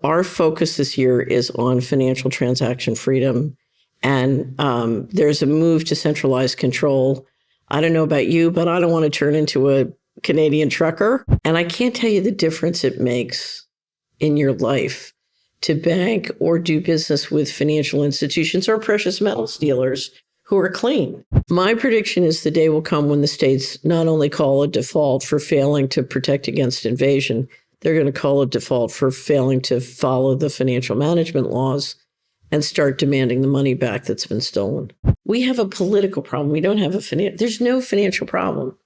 our focus this year is on financial transaction freedom. And there's a move to centralized control. I don't know about you, but I don't want to turn into a Canadian trucker. And I can't tell you the difference it makes in your life to bank or do business with financial institutions or precious metals dealers who are clean. My prediction is the day will come when the states not only call a default for failing to protect against invasion, they're going to call a default for failing to follow the financial management laws and start demanding the money back that's been stolen. We have a political problem. We don't have there's no financial problem.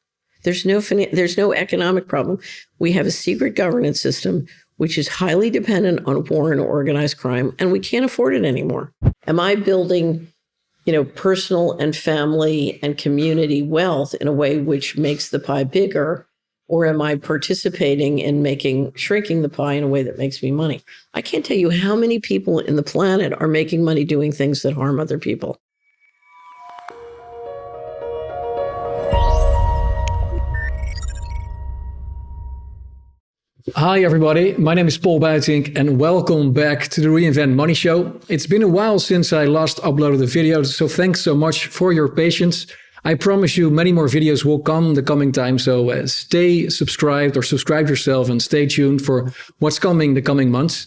There's no economic problem. We have a secret governance system, which is highly dependent on war and organized crime, and we can't afford it anymore. Am I building, personal and family and community wealth in a way which makes the pie bigger? Or am I participating in shrinking the pie in a way that makes me money? I can't tell you how many people in the planet are making money doing things that harm other people. Hi, everybody. My name is Paul Buitink, and welcome back to the Reinvent Money Show. It's been a while since I last uploaded a video, so thanks so much for your patience. I promise you many more videos will come the coming time, so stay subscribed or subscribe yourself and stay tuned for what's coming the coming months.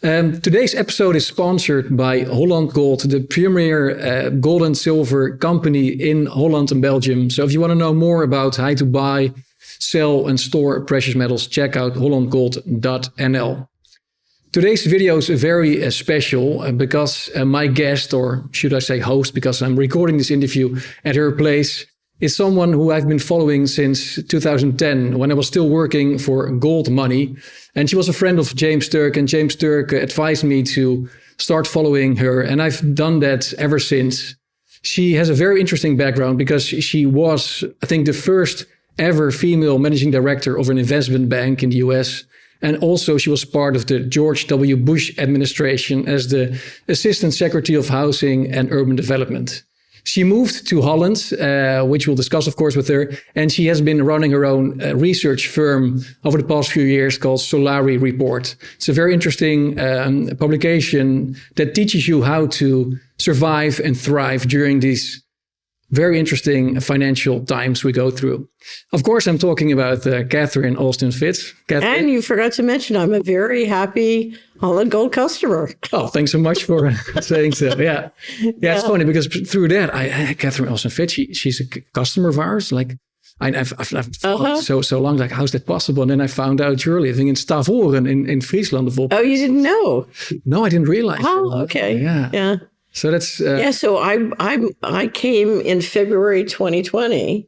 Today's episode is sponsored by Holland Gold, the premier gold and silver company in Holland and Belgium. So if you want to know more about how to buy, sell and store precious metals, check out hollandgold.nl. Today's video is very special because my guest, or should I say host, because I'm recording this interview at her place, is someone who I've been following since 2010 when I was still working for Gold Money. And she was a friend of James Turk, and James Turk advised me to start following her. And I've done that ever since. She has a very interesting background because she was, I think, the first ever female managing director of an investment bank in the US. And also she was part of the George W. Bush administration as the Assistant Secretary of Housing and Urban Development. She moved to Holland, which we'll discuss, of course, with her. And she has been running her own research firm over the past few years called Solari Report. It's a very interesting publication that teaches you how to survive and thrive during these very interesting financial times we go through. Of course, I'm talking about Catherine Alston-Fitz. And you forgot to mention, I'm a very happy Holland Gold customer. Oh, thanks so much for saying so. Yeah, it's funny because through that, Catherine Alston-Fitz, she's a customer of ours. Like, I've thought so long, like, how's that possible? And then I found out you're living in Stavoren in Friesland. Oh, you didn't know? No, I didn't realize. Oh, okay. Yeah. So that's So I came in February 2020,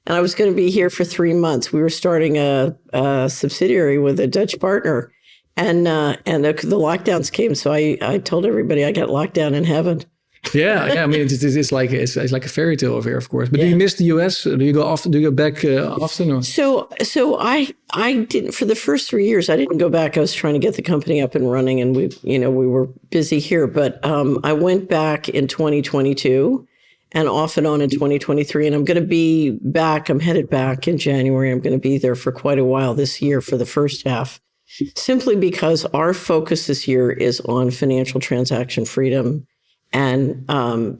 and I was going to be here for 3 months. We were starting a subsidiary with a Dutch partner, and the lockdowns came. So I told everybody I got locked down in heaven. Yeah. I mean, it's like a fairy tale over here, of course. But do you miss the US? Do you go often? Do you go back often? Or? So I didn't, for the first 3 years. I didn't go back. I was trying to get the company up and running, and we were busy here. But I went back in 2022, and off and on in 2023. And I'm going to be back. I'm headed back in January. I'm going to be there for quite a while this year for the first half, simply because our focus this year is on financial transaction freedom. And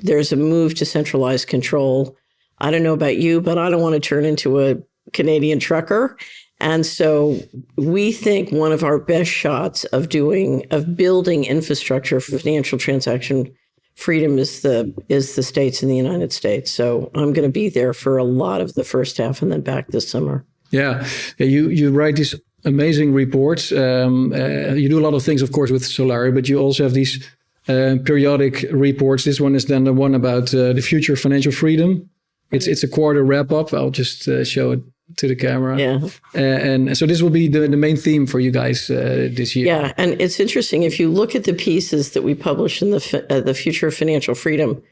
there's a move to centralized control. I don't know about you, but I don't want to turn into a Canadian trucker. And so we think one of our best shots of building infrastructure for financial transaction freedom is the states in the United States. So I'm going to be there for a lot of the first half and then back this summer. Yeah. You write these amazing reports. You do a lot of things, of course, with Solari, but you also have these periodic reports. This one is then the one about the future of financial freedom. It's a quarter wrap up. I'll just show it to the camera. Yeah. And so this will be the main theme for you guys this year. Yeah, and it's interesting if you look at the pieces that we published in the future of financial freedom.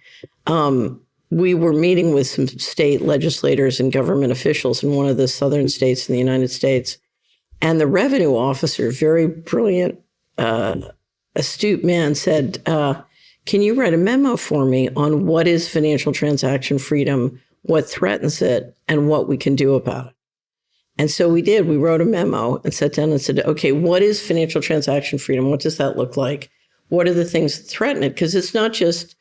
We were meeting with some state legislators and government officials in one of the southern states in the United States, and the revenue officer, very brilliant, astute man, said, can you write a memo for me on what is financial transaction freedom, what threatens it, and what we can do about it? And so we did. We wrote a memo and sat down and said, okay, what is financial transaction freedom? What does that look like? What are the things that threaten it? Because it's not just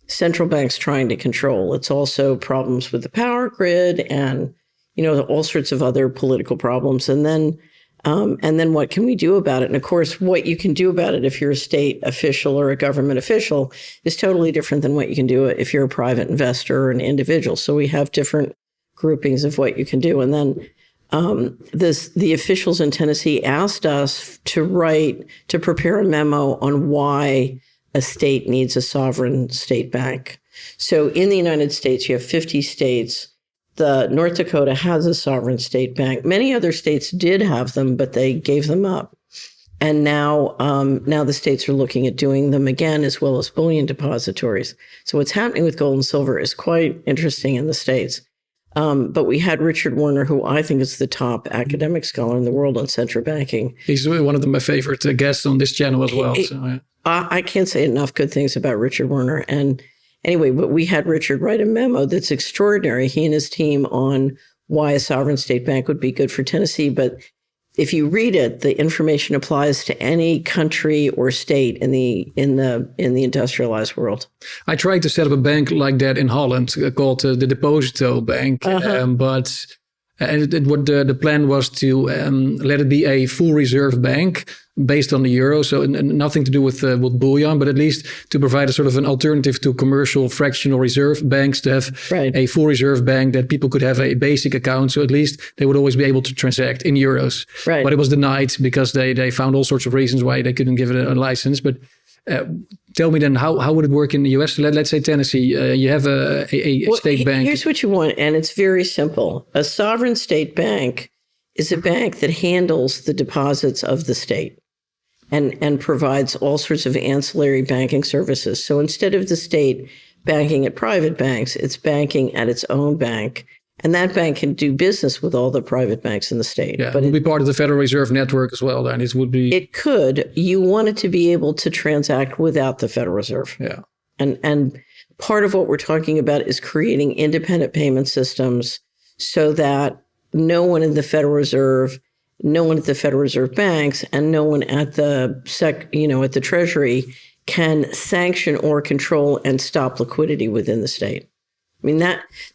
central banks trying to control. It's also problems with the power grid and, all sorts of other political problems. And then what can we do about it? And of course, what you can do about it if you're a state official or a government official is totally different than what you can do if you're a private investor or an individual. So we have different groupings of what you can do. And then the officials in Tennessee asked us to prepare a memo on why a state needs a sovereign state bank. So in the United States, you have 50 states. North Dakota has a sovereign state bank. Many other states did have them, but they gave them up. And now the states are looking at doing them again, as well as bullion depositories. So what's happening with gold and silver is quite interesting in the states. But we had Richard Werner, who I think is the top academic scholar in the world on central banking. He's one of my favorite guests on this channel as well. I can't say enough good things about Richard Werner. And anyway, but we had Richard write a memo that's extraordinary, he and his team, on why a sovereign state bank would be good for Tennessee. But if you read it, the information applies to any country or state in the industrialized world. I tried to set up a bank like that in Holland called the Deposito Bank, but the plan was to let it be a full reserve bank based on the euro, so nothing to do with bullion, but at least to provide a sort of an alternative to commercial fractional reserve banks, to have a full reserve bank that people could have a basic account, so at least they would always be able to transact in euros. Right. But it was denied because they found all sorts of reasons why they couldn't give it a license. But tell me then, how would it work in the US? Let's say Tennessee, you have a state bank. Here's what you want, and it's very simple. A sovereign state bank is a bank that handles the deposits of the state and provides all sorts of ancillary banking services. So instead of the state banking at private banks, it's banking at its own bank. And that bank can do business with all the private banks in the state. Yeah, but it would be part of the Federal Reserve network as well, then. It could. You want it to be able to transact without the Federal Reserve. Yeah. And part of what we're talking about is creating independent payment systems so that no one in the Federal Reserve, no one at the Federal Reserve banks, and no one at the at the Treasury can sanction or control and stop liquidity within the state. I mean,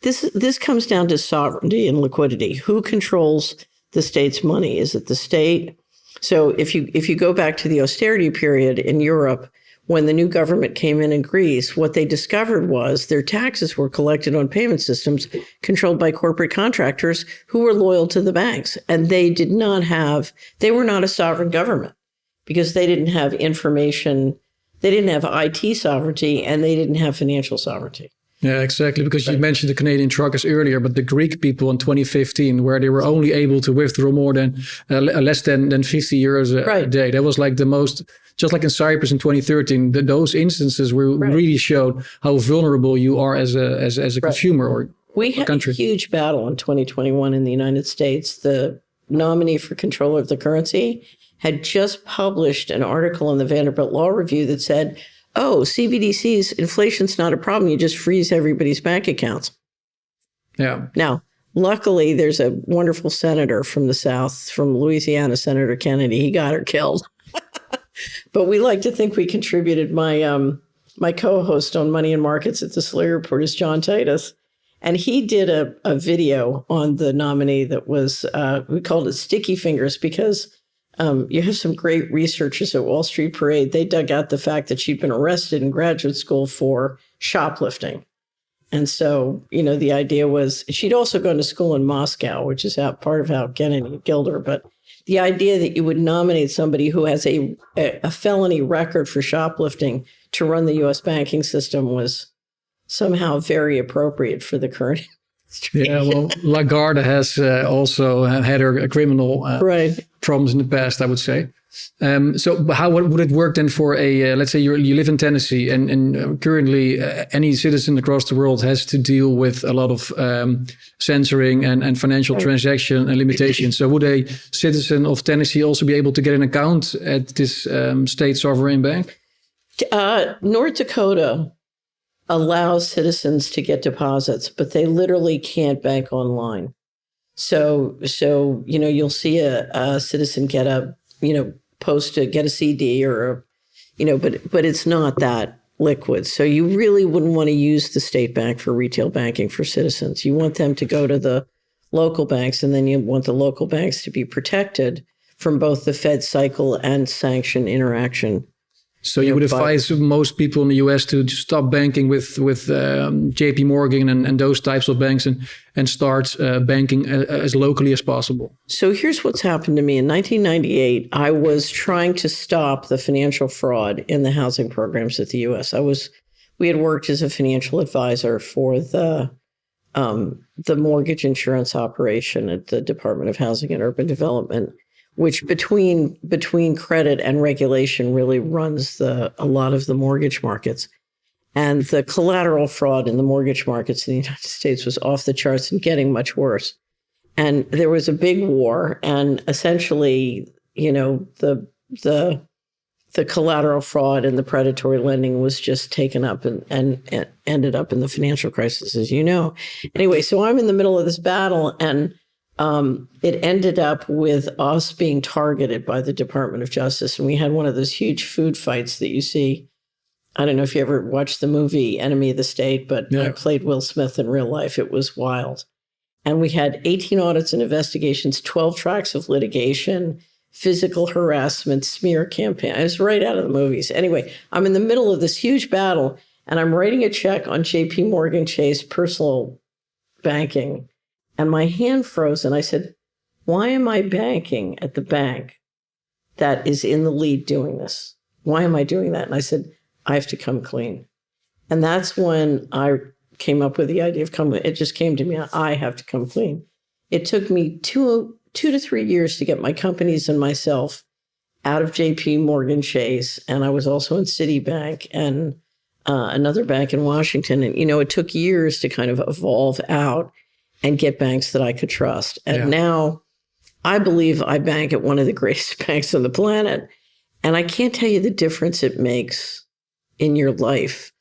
this comes down to sovereignty and liquidity. Who controls the state's money? Is it the state? So if you go back to the austerity period in Europe, when the new government came in Greece, what they discovered was their taxes were collected on payment systems controlled by corporate contractors who were loyal to the banks. And they were not a sovereign government because they didn't have information, they didn't have IT sovereignty, and they didn't have financial sovereignty. Yeah, exactly. Because you mentioned the Canadian truckers earlier, but the Greek people in 2015, where they were only able to withdraw more than less than 50 euros a day. That was like the most, just like in Cyprus in 2013. Those instances really showed how vulnerable you are as a consumer or we had country. A huge battle in 2021 in the United States. The nominee for controller of the currency had just published an article in the Vanderbilt Law Review that said, oh, CBDCs, inflation's not a problem. You just freeze everybody's bank accounts. Yeah. Now, luckily, there's a wonderful senator from the South, from Louisiana, Senator Kennedy. He got her killed. But we like to think we contributed. My co-host on Money and Markets at the Solari Report is John Titus. And he did a video on the nominee that was, we called it Sticky Fingers, because you have some great researchers at Wall Street Parade. They dug out the fact that she'd been arrested in graduate school for shoplifting. And so, the idea was she'd also gone to school in Moscow, which is part of how Kennedy killed her. But the idea that you would nominate somebody who has a felony record for shoplifting to run the U.S. banking system was somehow very appropriate for the current. Yeah, well, Lagarde has also had her criminal problems in the past, I would say. So how would it work then for let's say you live in Tennessee and currently any citizen across the world has to deal with a lot of censoring and financial transaction and limitations. So would a citizen of Tennessee also be able to get an account at this state sovereign bank? North Dakota allows citizens to get deposits, but they literally can't bank online. So, you'll see a citizen get a, get a CD or but it's not that liquid. So you really wouldn't want to use the state bank for retail banking for citizens. You want them to go to the local banks, and then you want the local banks to be protected from both the Fed cycle and sanction interaction. So you would advise most people in the US to stop banking with JP Morgan and those types of banks and start banking as locally as possible. So here's what's happened to me. In 1998, I was trying to stop the financial fraud in the housing programs at the US. We had worked as a financial advisor for the mortgage insurance operation at the Department of Housing and Urban Development, which between credit and regulation really runs a lot of the mortgage markets. And the collateral fraud in the mortgage markets in the United States was off the charts and getting much worse. And there was a big war, and essentially, the collateral fraud and the predatory lending was just taken up and ended up in the financial crisis, as you know. Anyway, so I'm in the middle of this battle, and it ended up with us being targeted by the Department of Justice. And we had one of those huge food fights that you see. I don't know if you ever watched the movie Enemy of the State, but I played Will Smith in real life. It was wild. And we had 18 audits and investigations, 12 tracks of litigation, physical harassment, smear campaign. I was right out of the movies. Anyway, I'm in the middle of this huge battle, and I'm writing a check on JP Morgan Chase personal banking. And my hand froze, and I said, why am I banking at the bank that is in the lead doing this? Why am I doing that? And I said, I have to come clean. And that's when I came up with the idea of it just came to me, I have to come clean. It took me two to 3 years to get my companies and myself out of JP Morgan Chase. And I was also in Citibank and another bank in Washington. And, it took years to kind of evolve out and get banks that I could trust. And now I believe I bank at one of the greatest banks on the planet. And I can't tell you the difference it makes in your life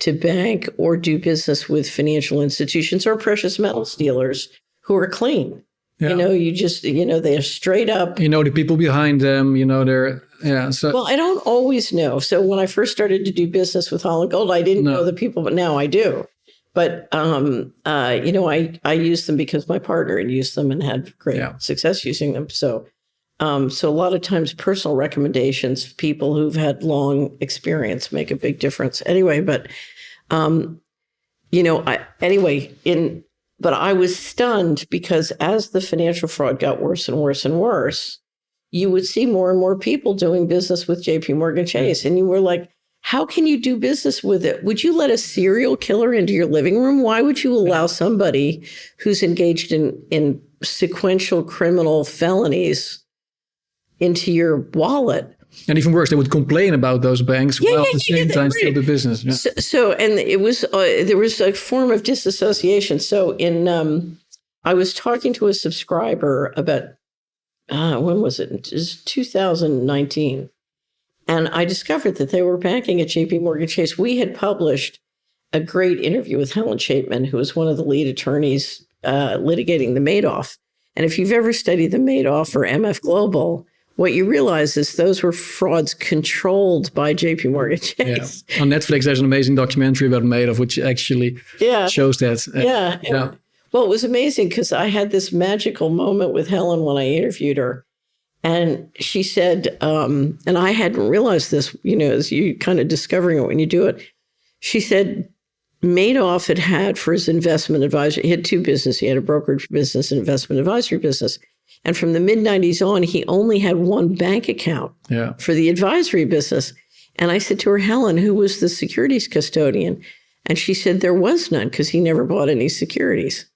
to bank or do business with financial institutions or precious metals dealers who are clean. Yeah. They're straight up. The people behind them, Well, I don't always know. So when I first started to do business with Holland Gold, I didn't know the people, but now I do. But, I used them because my partner had used them and had great success using them. So a lot of times personal recommendations, people who've had long experience make a big difference. Anyway, but I was stunned because as the financial fraud got worse and worse and worse, you would see more and more people doing business with JP Morgan Chase. And you were like, how can you do business with it? Would you let a serial killer into your living room? Why would you allow somebody who's engaged in sequential criminal felonies into your wallet? And even worse, they would complain about those banks while at the same time still do business. Yeah. So and it was there was a form of disassociation. So I was talking to a subscriber about when was it? It was 2019. And I discovered that they were banking at JP Morgan Chase. We had published a great interview with Helen Chapman, who was one of the lead attorneys litigating the Madoff. And if you've ever studied the Madoff or MF Global, what you realize is those were frauds controlled by JP Morgan Chase. Yeah. On Netflix, there's an amazing documentary about Madoff, which actually shows that. Well, it was amazing because I had this magical moment with Helen when I interviewed her. And she said, and I hadn't realized this, as you kind of discovering it when you do it. She said Madoff had for his investment advisor, he had two businesses. He had a brokerage business and investment advisory business. And from the mid-90s on, he only had one bank account for the advisory business. And I said to her, Helen, who was the securities custodian? And she said there was none because he never bought any securities.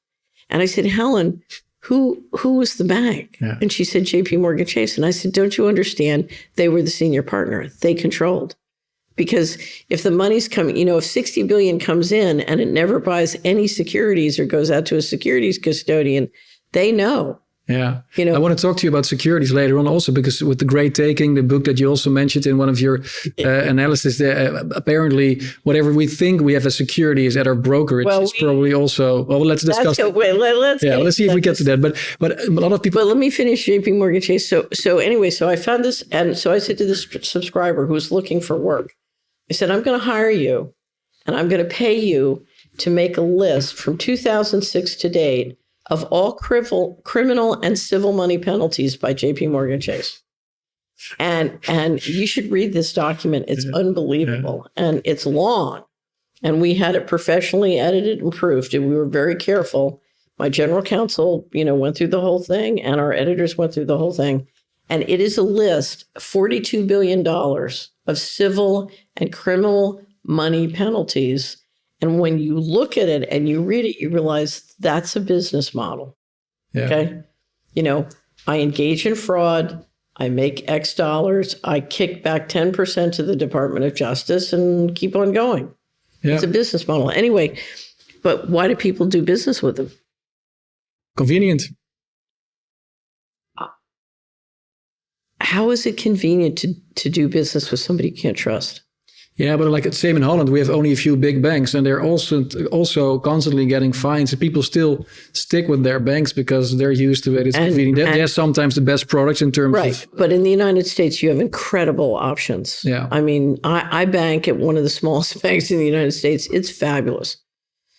And I said, Helen, who was the bank? Yeah. And she said, JP Morgan Chase. And I said, don't you understand? They were the senior partner. They controlled. Because if the money's coming, if 60 billion comes in and it never buys any securities or goes out to a securities custodian, they know. Yeah. You know, I want to talk to you about securities later on also, because with the Great Taking, the book that you also mentioned in one of your analysis, apparently whatever we think we have as security is at our brokerage. It's probably also, well, let's discuss. Let's see if we get to that. But a lot of people. But let me finish JP Morgan Chase. So anyway, so I found this. And so I said to this subscriber who was looking for work, I said, I'm going to hire you and I'm going to pay you to make a list from 2006 to date of all criminal and civil money penalties by JP Morgan Chase. And you should read this document. It's unbelievable. And it's long. And we had it professionally edited and proofed. And we were very careful. My general counsel, went through the whole thing, and our editors went through the whole thing. And it is a list, $42 billion of civil and criminal money penalties. And when you look at it and you read it, you realize that's a business model. Yeah. Okay. I engage in fraud. I make X dollars. I kick back 10% to the Department of Justice and keep on going. Yeah. It's a business model. Anyway, but why do people do business with them? Convenient. How is it convenient to do business with somebody you can't trust? Yeah, but like same in Holland, we have only a few big banks, and they're also constantly getting fines. And people still stick with their banks because they're used to it. It's convenient. They're sometimes the best products in terms of. But in the United States, you have incredible options. Yeah. I mean, I bank at one of the smallest banks in the United States. It's fabulous.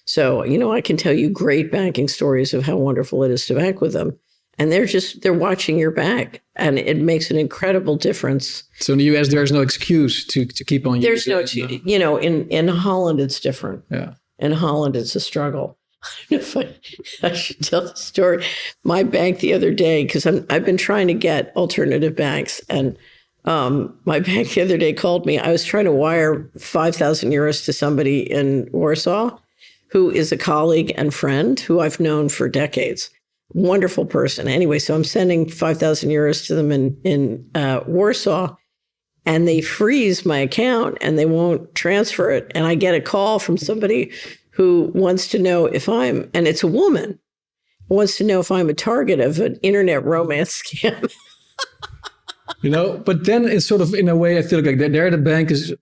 So, I can tell you great banking stories of how wonderful it is to bank with them. And they're watching your back, and it makes an incredible difference. So in the US, there's no excuse to keep on using it. There's no excuse. In Holland, it's different. Yeah. In Holland, it's a struggle. I don't know if I should tell the story. My bank the other day, because I've been trying to get alternative banks, and my bank the other day called me. I was trying to wire 5,000 euros to somebody in Warsaw, who is a colleague and friend who I've known for decades. Wonderful person. Anyway, so I'm sending 5,000 euros to them in Warsaw, and they freeze my account and they won't transfer it. And I get a call from somebody who wants to know and it's a woman, wants to know if I'm a target of an internet romance scam. But then it's sort of, in a way, I feel like there the bank is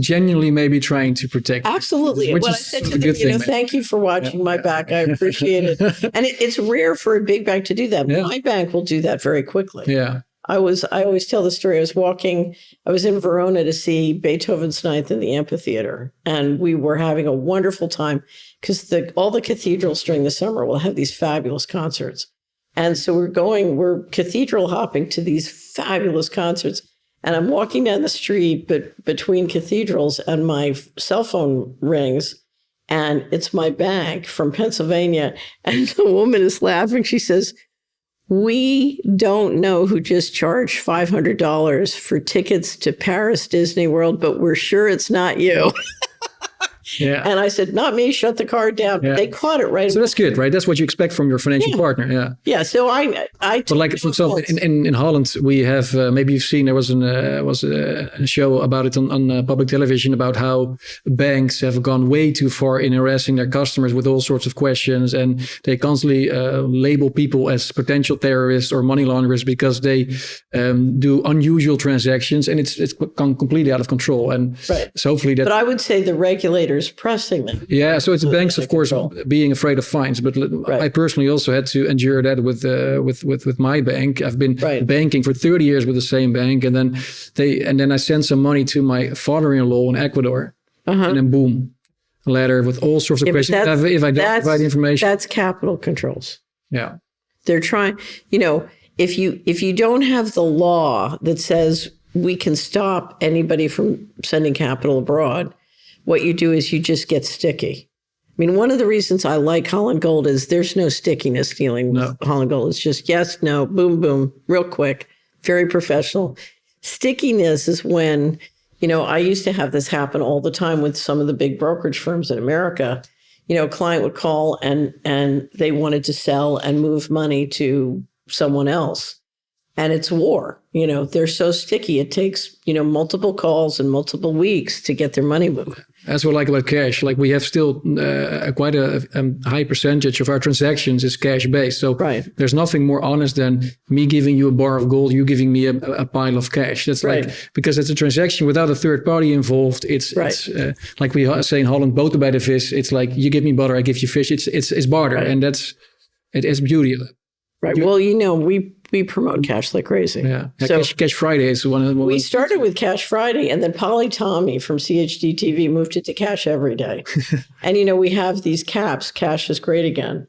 genuinely maybe trying to protect. Absolutely. What I said to them, thank you for watching my back. I appreciate it. And it's rare for a big bank to do that. Yeah. My bank will do that very quickly. Yeah. I always tell the story. I was in Verona to see Beethoven's Ninth in the amphitheater, and we were having a wonderful time because all the cathedrals during the summer will have these fabulous concerts. And so we're cathedral hopping to these fabulous concerts. And I'm walking down the street between cathedrals, and my cell phone rings, and it's my bank from Pennsylvania. And the woman is laughing. She says, "We don't know who just charged $500 for tickets to Paris Disney World, but we're sure it's not you." Yeah. And I said, "Not me, shut the card down." Yeah. They caught it right. So that's good, right? That's what you expect from your financial partner. Yeah. Yeah. So I but like, for example, in Holland, we have, maybe you've seen, there was a show about it on public television about how banks have gone way too far in harassing their customers with all sorts of questions. And they constantly label people as potential terrorists or money launderers because they do unusual transactions, and it's gone completely out of control. And so hopefully that. But I would say the regulators pressing them. Yeah, so it's banks, of course, being afraid of fines. But I personally also had to endure that with my bank. I've been banking for 30 years with the same bank, and then I sent some money to my father-in-law in Ecuador, and then boom, a letter with all sorts of questions. If I don't provide information, that's capital controls. Yeah, they're trying. If you don't have the law that says we can stop anybody from sending capital abroad, what you do is you just get sticky. I mean, one of the reasons I like Holland Gold is there's no stickiness dealing with Holland Gold. It's just yes, no, boom, boom, real quick, very professional. Stickiness is when, I used to have this happen all the time with some of the big brokerage firms in America. A client would call and they wanted to sell and move money to someone else. And it's war. They're so sticky. It takes, multiple calls and multiple weeks to get their money moved. That's what I like about cash. Like we have still quite a high percentage of our transactions is cash based. So there's nothing more honest than me giving you a bar of gold, you giving me a pile of cash. That's like, because it's a transaction without a third party involved. It's like we say in Holland, boter bij de vis. It's like you give me butter, I give you fish. It's barter, and it has beauty. Right. Well, we promote cash like crazy. Yeah. So cash Friday is one of the. We started with Cash Friday, and then Polly Tommy from CHD TV moved it to Cash Every Day. And we have these caps. Cash is great again,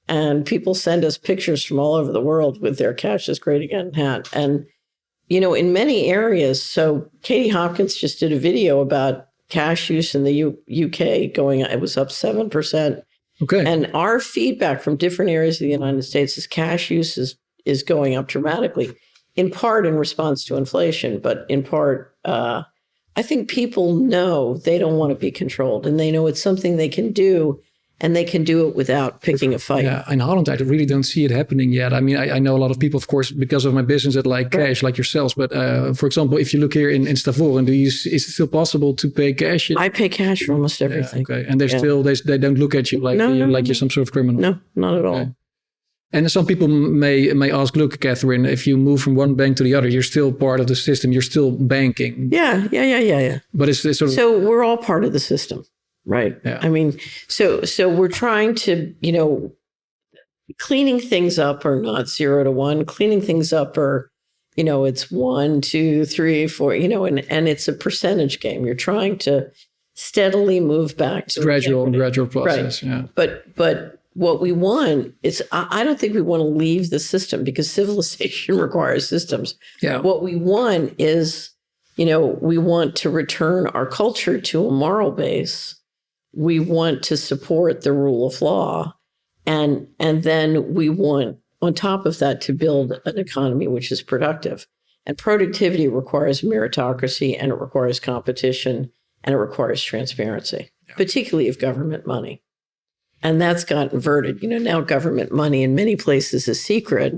and people send us pictures from all over the world with their Cash is great again hat. And in many areas. So Katie Hopkins just did a video about cash use in the UK going. It was up 7%. Okay. And our feedback from different areas of the United States is cash use is going up dramatically, in part in response to inflation, but in part, I think people know they don't want to be controlled, and they know it's something they can do, and they can do it without picking a fight. Yeah, in Holland, I really don't see it happening yet. I mean, I know a lot of people, of course, because of my business that like cash, like yourselves. But for example, if you look here in Stavoren, is it still possible to pay cash? I pay cash for almost everything. Yeah, okay, and they're still they don't look at you like you're some sort of criminal. No, not at all. And some people may ask, look, Catherine, if you move from one bank to the other, you're still part of the system. You're still banking. Yeah. But it's sort of, so we're all part of the system. Right. Yeah. I mean, so we're trying to, cleaning things up are not 0 to 1. Cleaning things up are, it's 1, 2, 3, 4, and it's a percentage game. You're trying to steadily move back to gradual process. Right. Yeah. But what we want is, I don't think we want to leave the system, because civilization requires systems. Yeah. What we want is, we want to return our culture to a moral base. We want to support the rule of law. And then we want, on top of that, to build an economy which is productive. And productivity requires meritocracy, and it requires competition, and it requires transparency, particularly of government money. And that's got inverted. Now government money in many places is secret,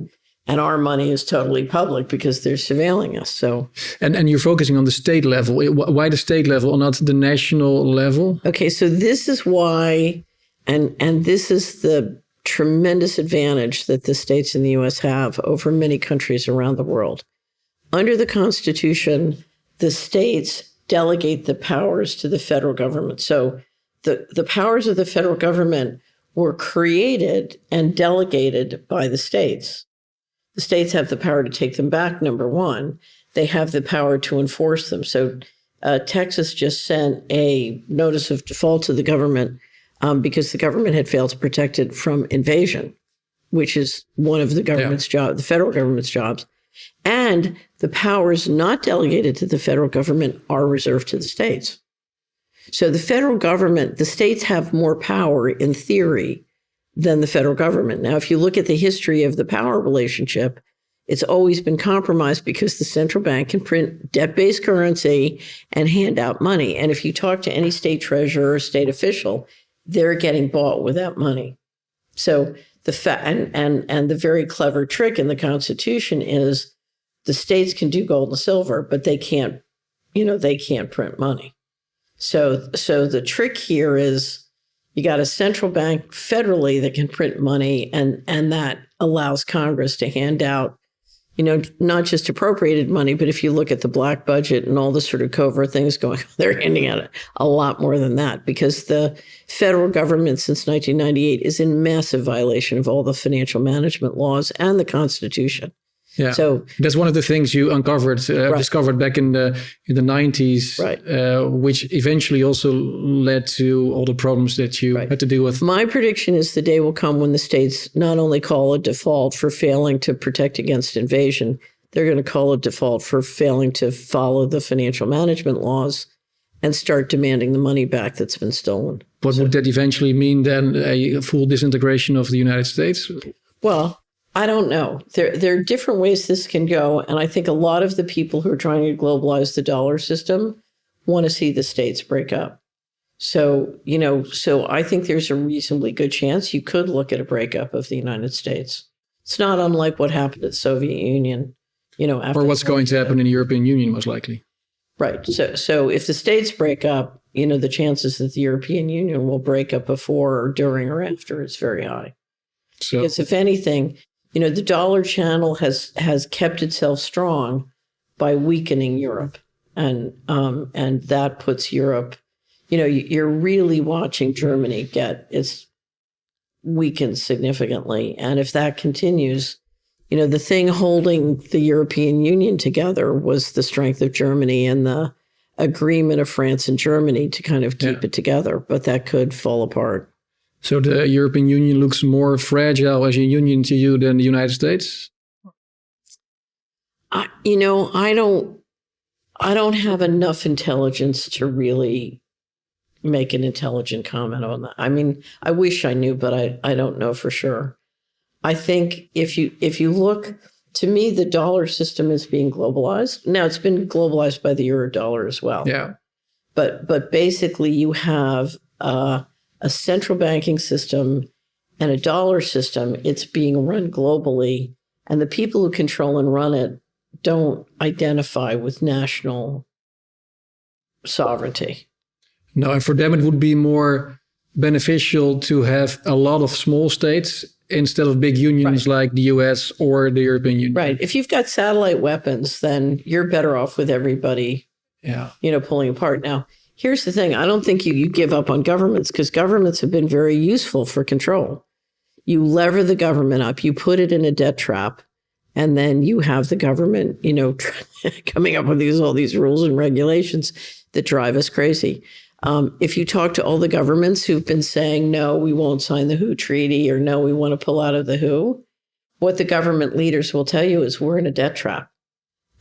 and our money is totally public because they're surveilling us. So, and you're focusing on the state level. Why the state level, not the national level? Okay, so this is why, and this is the tremendous advantage that the states in the U.S. have over many countries around the world. Under the Constitution, the states delegate the powers to the federal government. So the powers of the federal government were created and delegated by the states. The states have the power to take them back, number one. They have the power to enforce them. So Texas just sent a notice of default to the government because the government had failed to protect it from invasion, which is one of the government's job, the federal government's jobs. And the powers not delegated to the federal government are reserved to the states. So the federal government, the states have more power in theory than the federal government. Now, if you look at the history of the power relationship, it's always been compromised because the central bank can print debt-based currency and hand out money. And if you talk to any state treasurer or state official, they're getting bought with that money. So and the very clever trick in the Constitution is the states can do gold and silver, but they can't print money. So the trick here is you got a central bank federally that can print money, and that allows Congress to hand out, not just appropriated money, but if you look at the black budget and all the sort of covert things going on, they're handing out a lot more than that, because the federal government since 1998 is in massive violation of all the financial management laws and the Constitution. Yeah, so that's one of the things you discovered back in the 90s, which eventually also led to all the problems that you had to deal with. My prediction is the day will come when the states not only call a default for failing to protect against invasion, they're going to call a default for failing to follow the financial management laws and start demanding the money back that's been stolen. What would that eventually mean then? A full disintegration of the United States? Well, I don't know. There are different ways this can go. And I think a lot of the people who are trying to globalize the dollar system want to see the states break up. So I think there's a reasonably good chance you could look at a breakup of the United States. It's not unlike what happened to the Soviet Union, after. Or what's going to happen in the European Union, most likely. Right. So if the states break up, the chances that the European Union will break up before or during or after is very high. So, Because if anything, the dollar channel has kept itself strong by weakening Europe, and that puts Europe. You're really watching Germany get its weakened significantly, and if that continues, the thing holding the European Union together was the strength of Germany and the agreement of France and Germany to kind of keep it together, but that could fall apart. So the European Union looks more fragile as a union to you than the United States? I don't have enough intelligence to really make an intelligent comment on that. I mean, I wish I knew, but I don't know for sure. I think if you look, to me, the dollar system is being globalized. Now it's been globalized by the euro dollar as well. Yeah. But basically you have a central banking system and a dollar system. It's being run globally, and the people who control and run it don't identify with national sovereignty. No, and for them it would be more beneficial to have a lot of small states instead of big unions like the US or the European Union. Right. If you've got satellite weapons, then you're better off with everybody, pulling apart. Now, here's the thing. I don't think you give up on governments, because governments have been very useful for control. You lever the government up, you put it in a debt trap, and then you have the government, coming up with all these rules and regulations that drive us crazy. If you talk to all the governments who've been saying, no, we won't sign the WHO treaty, or no, we want to pull out of the WHO, what the government leaders will tell you is we're in a debt trap.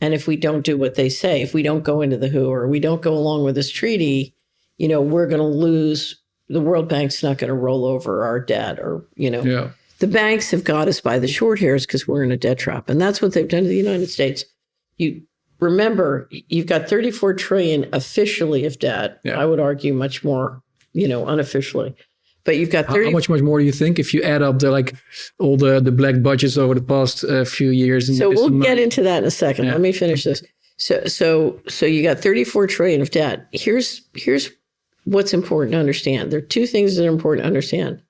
And if we don't do what they say, if we don't go into the WHO or we don't go along with this treaty, we're going to lose. The World Bank's not going to roll over our debt, or, The banks have got us by the short hairs because we're in a debt trap. And that's what they've done to the United States. You remember, you've got 34 trillion officially of debt. I would argue much more, unofficially. But you've got 30. How much more do you think if you add up all the black budgets over the past few years? So we'll get into that in a second. Let me finish this. So you got 34 trillion of debt. Here's what's important to understand. There are two things that are important to understand.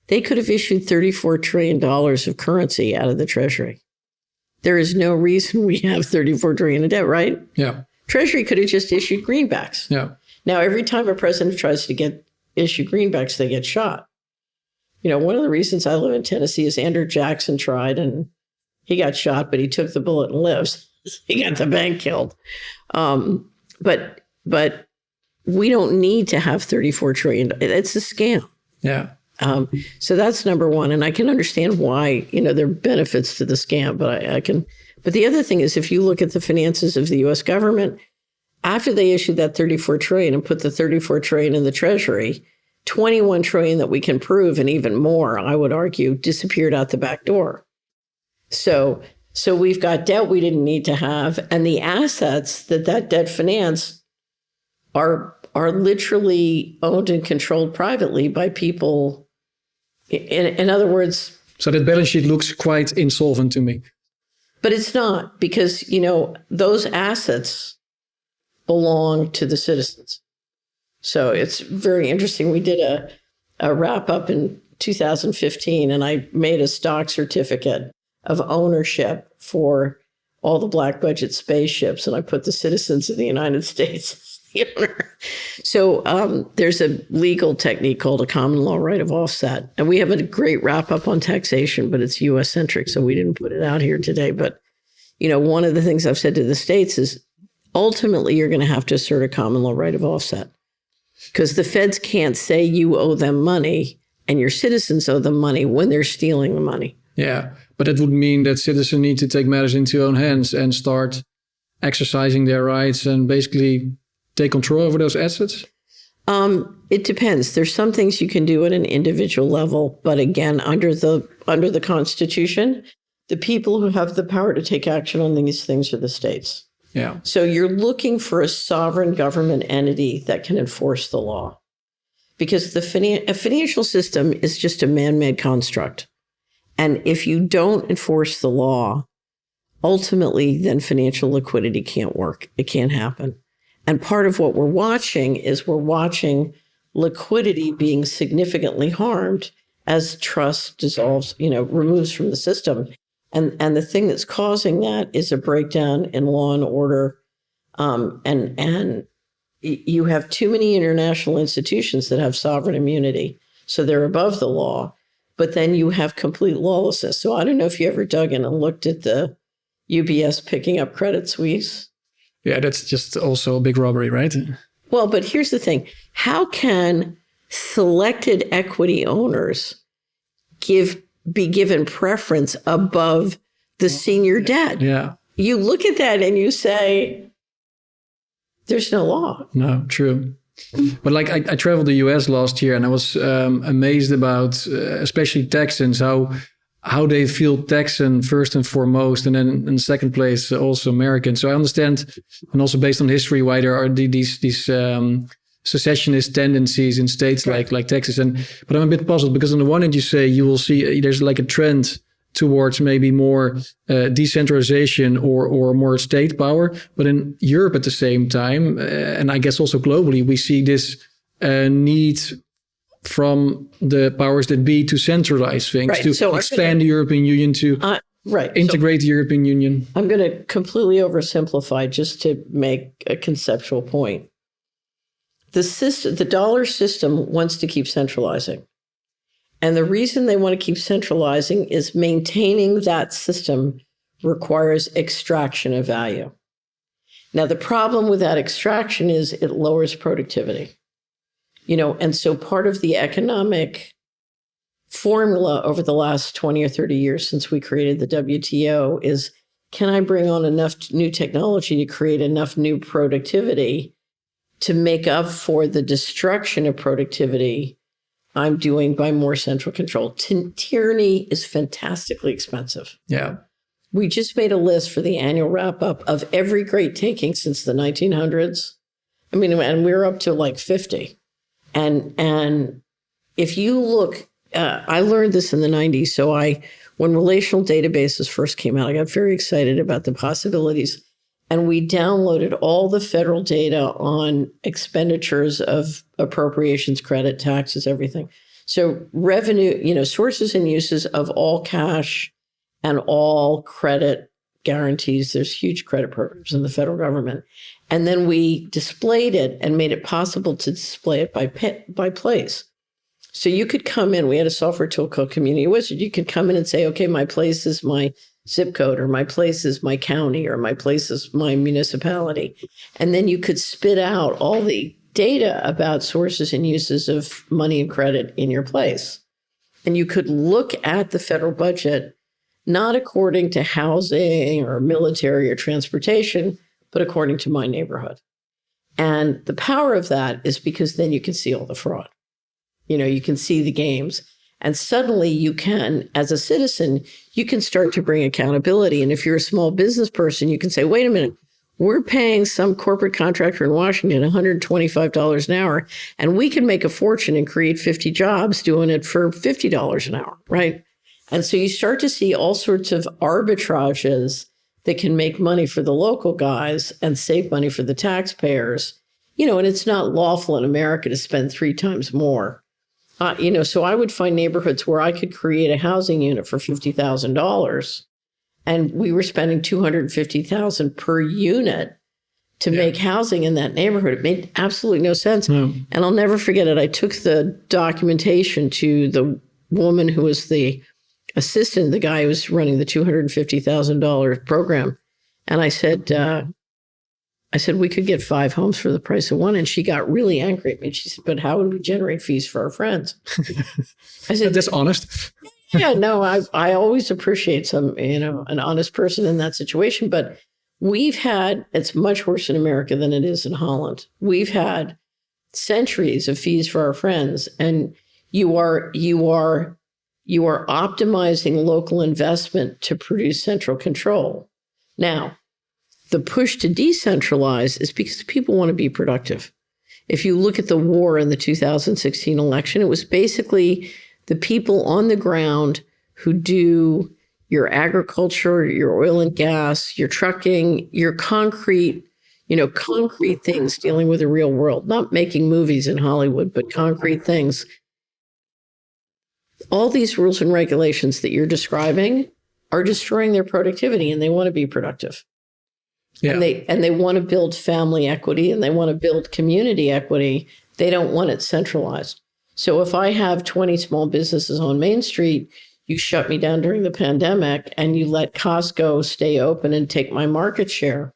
They could have issued $34 trillion of currency out of the Treasury. There is no reason we have 34 trillion of debt, right? Yeah. Treasury could have just issued greenbacks. Yeah. Now, every time a president tries to issue greenbacks, they get shot. One of the reasons I live in Tennessee is Andrew Jackson tried, and he got shot, but he took the bullet and lives. He got the bank killed. But we don't need to have 34 trillion. It's a scam. Yeah. So that's number one. And I can understand why, there are benefits to the scam, but I can. But the other thing is, if you look at the finances of the U.S. government, after they issued that 34 trillion and put the 34 trillion in the Treasury, 21 trillion that we can prove, and even more, I would argue, disappeared out the back door. So we've got debt we didn't need to have, and the assets that debt finance are literally owned and controlled privately by people. In other words, so that balance sheet looks quite insolvent to me. But it's not, because those assets belong to the citizens. So it's very interesting. We did a wrap up in 2015, and I made a stock certificate of ownership for all the black budget spaceships, and I put the citizens of the United States as the owner. So there's a legal technique called a common law right of offset, and we have a great wrap up on taxation, but it's U.S. centric, so we didn't put it out here today. But one of the things I've said to the states is ultimately you're going to have to assert a common law right of offset, because the feds can't say you owe them money and your citizens owe them money when they're stealing the money. Yeah, but that would mean that citizens need to take matters into their own hands and start exercising their rights and basically take control over those assets? It depends. There's some things you can do at an individual level, but again, under the Constitution, the people who have the power to take action on these things are the states. Yeah. So you're looking for a sovereign government entity that can enforce the law, because a financial system is just a man-made construct. And if you don't enforce the law, ultimately, then financial liquidity can't work. It can't happen. And part of what we're watching is liquidity being significantly harmed as trust dissolves, removes from the system. And the thing that's causing that is a breakdown in law and order. And you have too many international institutions that have sovereign immunity, so they're above the law. But then you have complete lawlessness. So I don't know if you ever dug in and looked at the UBS picking up Credit Suisse. Yeah, that's just also a big robbery, right? Well, but here's the thing. How can selected equity owners be given preference above the senior debt? Yeah. You look at that and you say, there's no law. No, true. But like I traveled the US last year and I was amazed about especially Texans, how they feel Texan first and foremost, and then in second place also American. So I understand, and also based on history, why there are these secessionist tendencies in states like Texas. But I'm a bit puzzled because on the one hand you say you will see there's like a trend towards maybe more decentralization or more state power. But in Europe at the same time, and I guess also globally, we see this need from the powers that be to centralize things, to expand the European Union, to integrate the European Union. I'm going to completely oversimplify just to make a conceptual point. The dollar system wants to keep centralizing. And the reason they want to keep centralizing is maintaining that system requires extraction of value. Now, the problem with that extraction is it lowers productivity. And so part of the economic formula over the last 20 or 30 years since we created the WTO is, can I bring on enough new technology to create enough new productivity to make up for the destruction of productivity I'm doing by more central control? Tyranny is fantastically expensive. Yeah. We just made a list for the annual wrap-up of every great taking since the 1900s. And we're up to like 50. And if you look, I learned this in the 90s. So when relational databases first came out, I got very excited about the possibilities. And we downloaded all the federal data on expenditures of appropriations, credit, taxes, everything. So revenue, sources and uses of all cash and all credit guarantees. There's huge credit programs in the federal government. And then we displayed it and made it possible to display it by place. So you could come in, we had a software tool called Community Wizard. You could come in and say, okay, my place is my zip code, or my place is my county, or my place is my municipality. And then you could spit out all the data about sources and uses of money and credit in your place. And you could look at the federal budget, not according to housing or military or transportation, but according to my neighborhood. And the power of that is because then you can see all the fraud. You can see the games. And suddenly you can, as a citizen, you can start to bring accountability. And if you're a small business person, you can say, wait a minute, we're paying some corporate contractor in Washington $125 an hour, and we can make a fortune and create 50 jobs doing it for $50 an hour, right? And so you start to see all sorts of arbitrages that can make money for the local guys and save money for the taxpayers. And it's not lawful in America to spend 3 times more. So I would find neighborhoods where I could create a housing unit for $50,000, and we were spending $250,000 per unit to make housing in that neighborhood. It made absolutely no sense. No. And I'll never forget it. I took the documentation to the woman who was the assistant, the guy who was running the $250,000 program. And I said, we could get 5 homes for the price of 1. And she got really angry at me. She said, but how would we generate fees for our friends? I said, that's honest. Yeah, no, I always appreciate an honest person in that situation. But it's much worse in America than it is in Holland. We've had centuries of fees for our friends. And you are optimizing local investment to produce central control. Now, the push to decentralize is because people want to be productive. If you look at the war in the 2016 election, it was basically the people on the ground who do your agriculture, your oil and gas, your trucking, your concrete, concrete things dealing with the real world, not making movies in Hollywood, but concrete things. All these rules and regulations that you're describing are destroying their productivity, and they want to be productive. Yeah. And they want to build family equity, and they want to build community equity. They don't want it centralized. So if I have 20 small businesses on Main Street, you shut me down during the pandemic and you let Costco stay open and take my market share.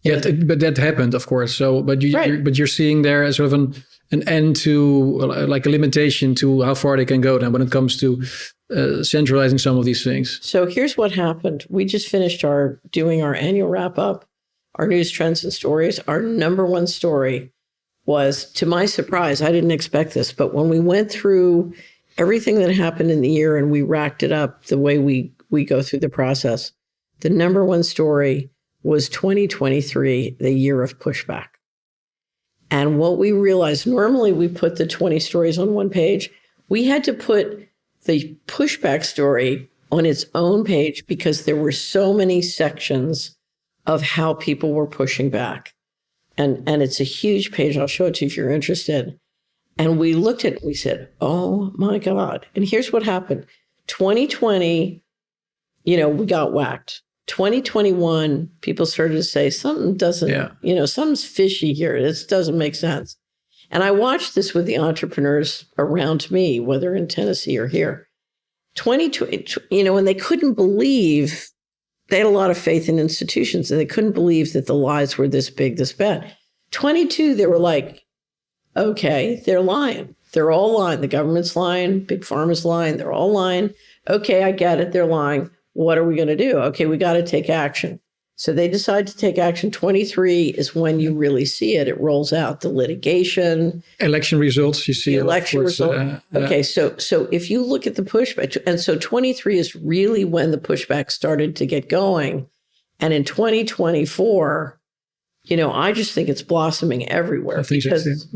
Yeah, but that happened, of course. So, but you're seeing there as sort of an end to, like, a limitation to how far they can go then when it comes to centralizing some of these things. So here's what happened. We just finished doing our annual wrap up, our news, trends, and stories. Our number one story was, to my surprise, I didn't expect this, but when we went through everything that happened in the year and we racked it up the way we go through the process, the number one story was 2023, the year of pushback. And what we realized, normally we put the 20 stories on one page. We had to put the pushback story on its own page because there were so many sections of how people were pushing back. And it's a huge page. I'll show it to you if you're interested. And we looked at it and we said, oh my God. And here's what happened. 2020, we got whacked. 2021, people started to say something doesn't, something's fishy here. This doesn't make sense. And I watched this with the entrepreneurs around me, whether in Tennessee or here. 2020, and they couldn't believe, they had a lot of faith in institutions, and they couldn't believe that the lies were this big, this bad. 22, they were like, okay, they're lying. They're all lying. The government's lying. Big Pharma's lying. They're all lying. Okay, I get it. They're lying. What are we going to do? Okay, we got to take action. So they decide to take action. 23 is when you really see it. It rolls out the litigation. Election results, you see. Election results. Okay, so if you look at the pushback, and so 23 is really when the pushback started to get going. And in 2024, I just think it's blossoming everywhere. Because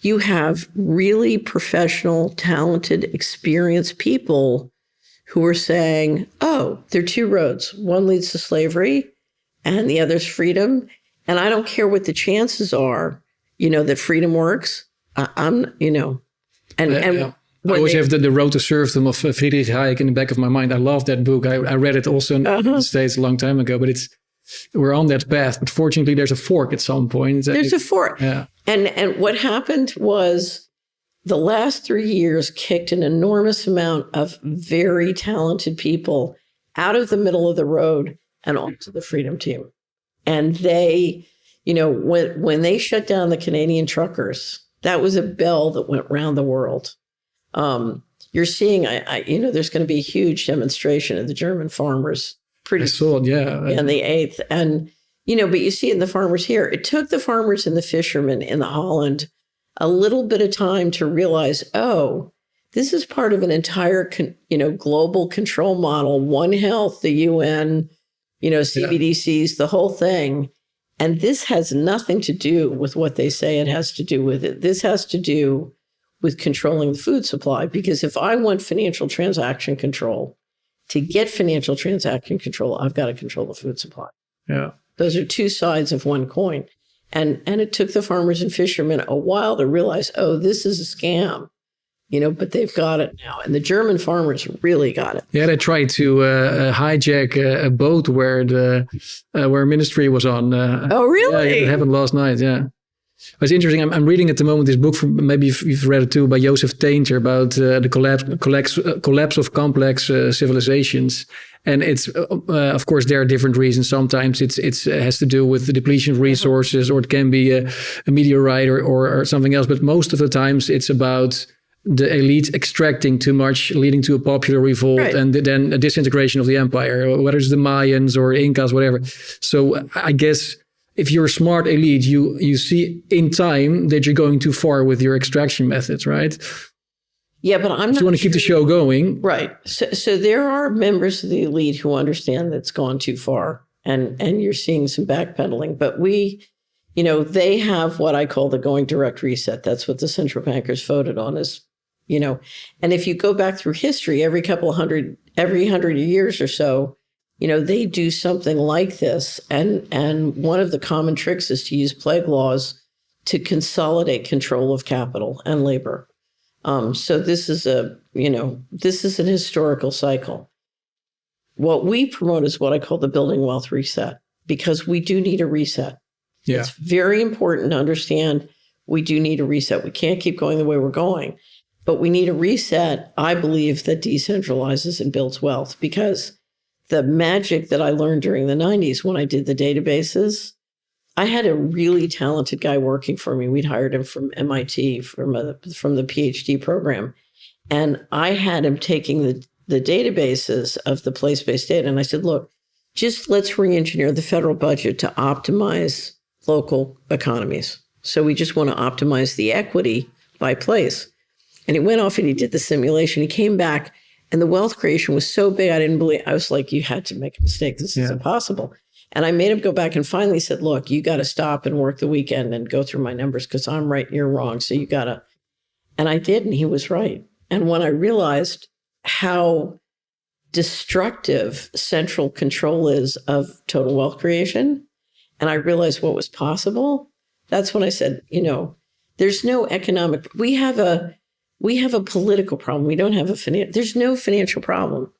you have really professional, talented, experienced people who are saying, oh, there are two roads. One leads to slavery and the other's freedom. And I don't care what the chances are, that freedom works. I always have the Road to Serfdom of Friedrich Hayek in the back of my mind. I love that book. I read it also in the States a long time ago, but we're on that path. But fortunately, there's a fork at some point. There's a fork. Yeah. And what happened was, the last 3 years kicked an enormous amount of very talented people out of the middle of the road and onto the Freedom Team. And they, when they shut down the Canadian truckers, that was a bell that went round the world. You're seeing, there's going to be a huge demonstration of the German farmers pretty soon. On the 8th. And, but you see it in the farmers here. It took the farmers and the fishermen in the Holland a little bit of time to realize, oh, this is part of an entire, global control model, One Health, the UN, CBDCs, the whole thing. And this has nothing to do with what they say it has to do with it. This has to do with controlling the food supply. Because if I want financial transaction control, to get financial transaction control, I've got to control the food supply. Yeah. Those are two sides of one coin. And it took the farmers and fishermen a while to realize, oh, this is a scam, but they've got it now. And the German farmers really got it. Yeah, they tried to hijack a boat where ministry was on. Oh, really? Yeah, it happened last night, yeah. It's interesting. I'm reading at the moment this book, maybe you've read it too, by Joseph Tainter about the collapse of complex civilizations. And it's, of course, there are different reasons. Sometimes it has to do with the depletion of resources, or it can be a meteorite or something else. But most of the times it's about the elite extracting too much, leading to a popular revolt, and then a disintegration of the empire, whether it's the Mayans or Incas, whatever. So I guess if you're a smart elite, you see in time that you're going too far with your extraction methods, right? Yeah, but I'm not. You want to keep the show going, right? So there are members of the elite who understand that's gone too far, and you're seeing some backpedaling. But they have what I call the going direct reset. That's what the central bankers voted on. And if you go back through history, every 100 years or so, they do something like this. And one of the common tricks is to use plague laws to consolidate control of capital and labor. So this is an historical cycle. What we promote is what I call the building wealth reset, because we do need a reset. Yeah. It's very important to understand we do need a reset. We can't keep going the way we're going, but we need a reset, I believe, that decentralizes and builds wealth, because the magic that I learned during the 90s when I did the databases, I had a really talented guy working for me. We'd hired him from MIT from the PhD program. And I had him taking the databases of the place-based data. And I said, look, just let's re-engineer the federal budget to optimize local economies. So we just want to optimize the equity by place. And he went off and he did the simulation. He came back and the wealth creation was so big, I didn't believe. I was like, you had to make a mistake. This is impossible. And I made him go back and finally said, look, you got to stop and work the weekend and go through my numbers because I'm right and you're wrong. So you got to. And I did. And he was right. And when I realized how destructive central control is of total wealth creation, and I realized what was possible, that's when I said, there's no economic, we have a political problem. We don't have there's no financial problem.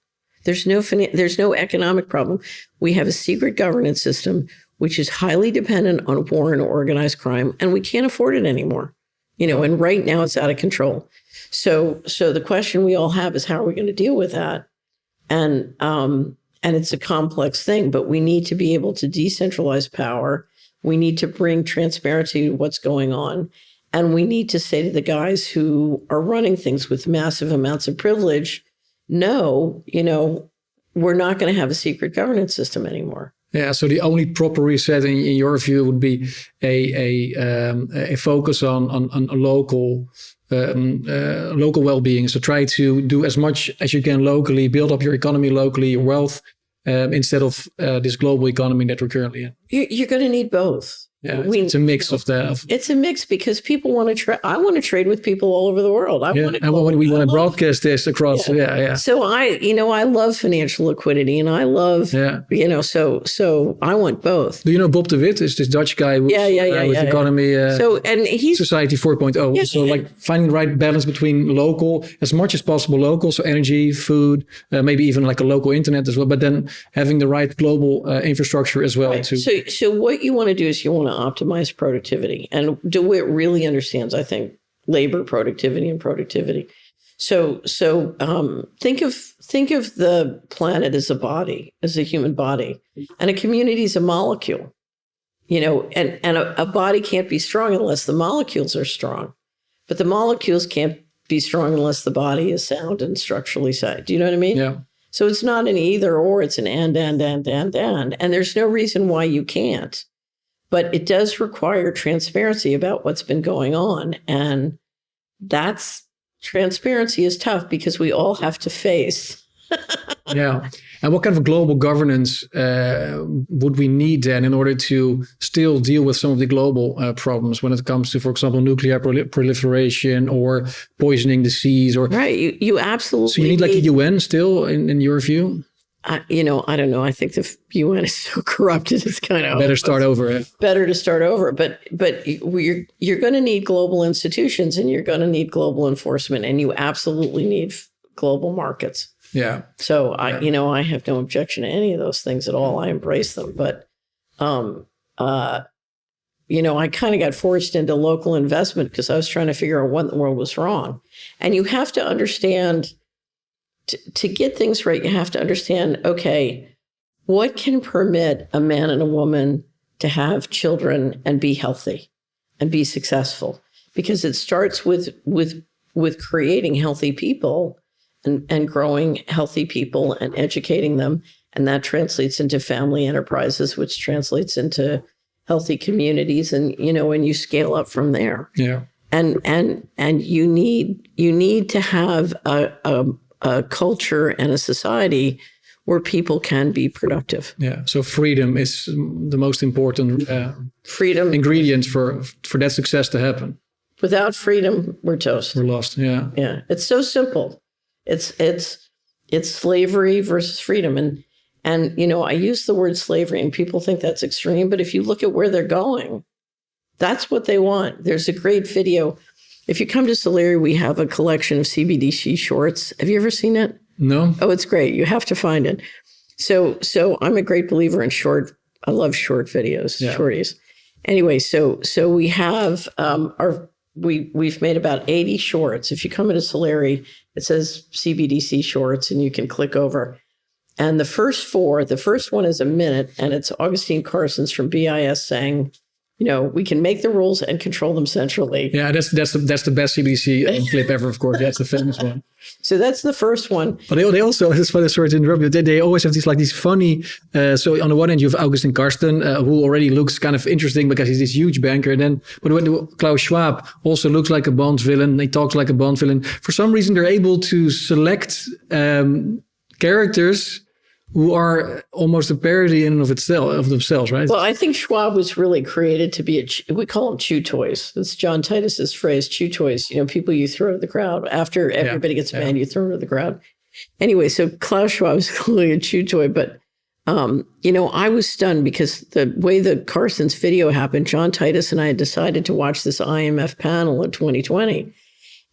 There's no economic problem. We have a secret governance system, which is highly dependent on war and organized crime, and we can't afford it anymore. And right now it's out of control. So the question we all have is, how are we going to deal with that? And it's a complex thing, but we need to be able to decentralize power. We need to bring transparency to what's going on. And we need to say to the guys who are running things with massive amounts of privilege, no, we're not going to have a secret governance system anymore. Yeah, so the only proper reset, in your view, would be a focus on local well-being. So try to do as much as you can locally, build up your economy locally, your wealth, instead of this global economy that we're currently in. You're going to need both. Yeah, it's a mix of that. It's a mix because people want to trade. I want to trade with people all over the world. We want to broadcast this across. Yeah. So I love financial liquidity, and I love, so I want both. Do you know Bob de Wit? Is this Dutch guy? With economy. And he's Society 4.0. Yeah, so like finding the right balance between local, as much as possible local, so energy, food, maybe even like a local internet as well, but then having the right global infrastructure as well. Right. So what you want to do is you want to optimize productivity. And DeWitt really understands, I think, labor productivity and productivity. So think of the planet as a body, as a human body, and a community is a molecule. And a body can't be strong unless the molecules are strong, but the molecules can't be strong unless the body is sound and structurally sound. Do you know what I mean? Yeah. So it's not an either or, it's an and. And there's no reason why you can't. But it does require transparency about what's been going on. And transparency is tough because we all have to face. Yeah. And what kind of global governance would we need then in order to still deal with some of the global problems when it comes to, for example, nuclear proliferation or poisoning the seas? Right. You absolutely. So you need like a UN still, in your view? I don't know. I think the UN is so corrupted. It's kind of better start over. Yeah. Better to start over. But you're going to need global institutions, and you're going to need global enforcement, and you absolutely need global markets. Yeah. So I have no objection to any of those things at all. I embrace them. But I kind of got forced into local investment because I was trying to figure out what in the world was wrong. And you have to understand. To get things right, you have to understand, okay, what can permit a man and a woman to have children and be healthy and be successful? Because it starts with creating healthy people and growing healthy people and educating them. And that translates into family enterprises, which translates into healthy communities. And, and you scale up from there. Yeah. And you need to have a culture and a society where people can be productive. Yeah. So freedom is the most important ingredient for that success to happen. Without freedom, we're toast. We're lost. Yeah. Yeah. It's so simple. It's slavery versus freedom. And, I use the word slavery and people think that's extreme, but if you look at where they're going, that's what they want. There's a great video. If you come to Solari, we have a collection of CBDC shorts. Have you ever seen it? No. Oh, it's great. You have to find it. So I'm a great believer in I love short videos, shorties. Anyway, so we have we've made about 80 shorts. If you come into Solari, it says CBDC shorts and you can click over. And the first one is a minute, and it's Augustine Carson's from BIS saying, we can make the rules and control them centrally. Yeah, that's the best CBDC clip ever, of course. That's the famous one. So that's the first one. But they also, it's funny, sorry to interrupt you, they always have these funny, so on the one hand you have Augustine Carsten, who already looks kind of interesting because he's this huge banker. But when Klaus Schwab also looks like a Bond villain, he talks like a Bond villain. For some reason, they're able to select characters who are almost a parody in and of themselves, right? Well, I think Schwab was really created to be we call them chew toys. That's John Titus's phrase, chew toys. People you throw to the crowd. After everybody gets mad, you throw to the crowd. Anyway, so Klaus Schwab is clearly a chew toy, but I was stunned because the way the Carson's video happened, John Titus and I had decided to watch this IMF panel in 2020.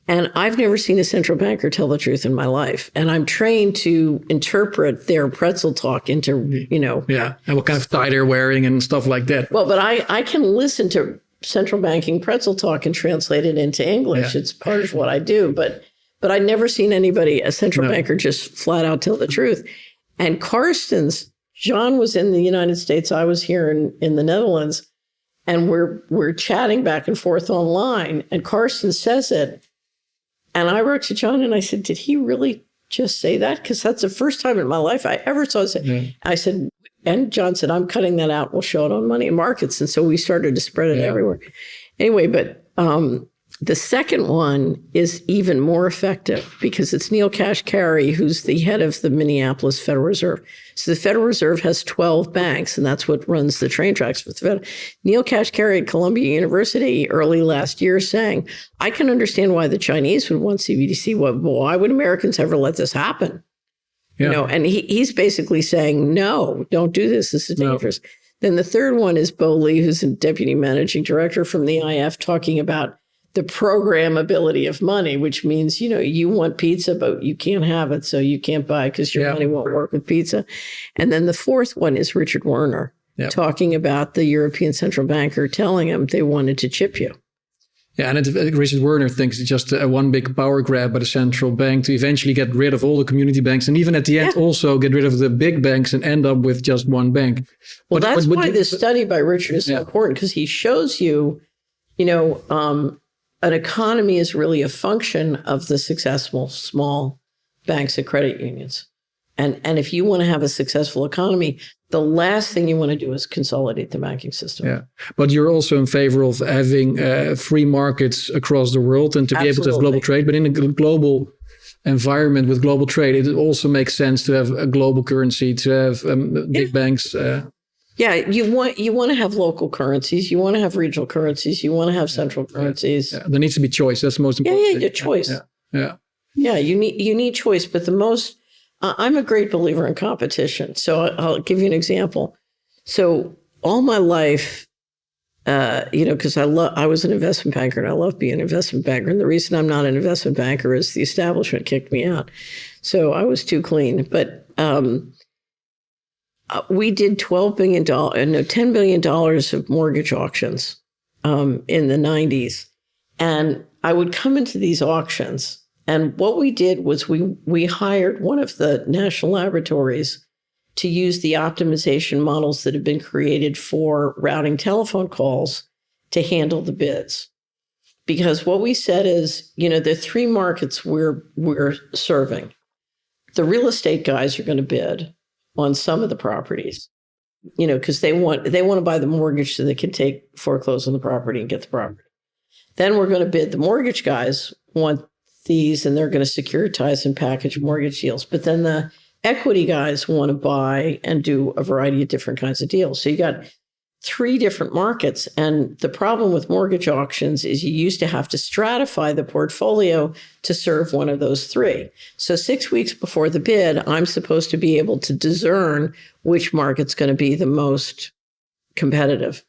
And I've never seen a central banker tell the truth in my life. And I'm trained to interpret their pretzel talk into, Yeah, and what kind of tie they're wearing and stuff like that. Well, but I can listen to central banking pretzel talk and translate it into English. Yeah. It's part of what I do. But I'd never seen a central banker just flat out tell the truth. And John was in the United States. I was here in the Netherlands. And we're chatting back and forth online. And Carsten says it. And I wrote to John and I said, did he really just say that? Because that's the first time in my life I ever saw it. Yeah. I said, and John said, I'm cutting that out. We'll show it on Money and Markets. And so we started to spread it everywhere. Anyway, but the second one is even more effective because it's Neil Kashkari, who's the head of the Minneapolis Federal Reserve. So the Federal Reserve has 12 banks, and that's what runs the train tracks for the Fed. Neil Kashkari at Columbia University early last year saying, I can understand why the Chinese would want CBDC. Why would Americans ever let this happen? Yeah. And he's basically saying, no, don't do this. This is dangerous. No. Then the third one is Bo Lee, who's a deputy managing director from the IF, talking about the programmability of money, which means, you want pizza, but you can't have it. So you can't buy because your money won't work with pizza. And then the fourth one is Richard Werner talking about the European central banker telling him they wanted to chip you. Yeah, and Richard Werner thinks it's just a one big power grab by the central bank to eventually get rid of all the community banks. And even at the end, also get rid of the big banks and end up with just one bank. Well, that's why this study by Richard is so important, because he shows you, an economy is really a function of the successful small banks and credit unions. And if you want to have a successful economy, the last thing you want to do is consolidate the banking system. Yeah, but you're also in favor of having free markets across the world and to be able to have global trade. But in a global environment with global trade, it also makes sense to have a global currency, to have big banks. Yeah, you want to have local currencies, you want to have regional currencies, you want to have central currencies. Yeah, there needs to be choice. That's the most important. Yeah, choice. Yeah, you need choice. But I'm a great believer in competition. So I'll give you an example. So all my life, because I was an investment banker and I love being an investment banker. And the reason I'm not an investment banker is the establishment kicked me out. So I was too clean. But we did $10 billion of mortgage auctions in the 90s. And I would come into these auctions. And what we did was we hired one of the national laboratories to use the optimization models that have been created for routing telephone calls to handle the bids. Because what we said is, the three markets we're serving. The real estate guys are going to bid on some of the properties, because they want to buy the mortgage so they can foreclose on the property and get the property. Then we're going to bid. The mortgage guys want these and they're going to securitize and package mortgage deals. But then the equity guys want to buy and do a variety of different kinds of deals. So you got 3 different markets. And the problem with mortgage auctions is you used to have to stratify the portfolio to serve one of those 3. So 6 weeks before the bid, I'm supposed to be able to discern which market's going to be the most competitive.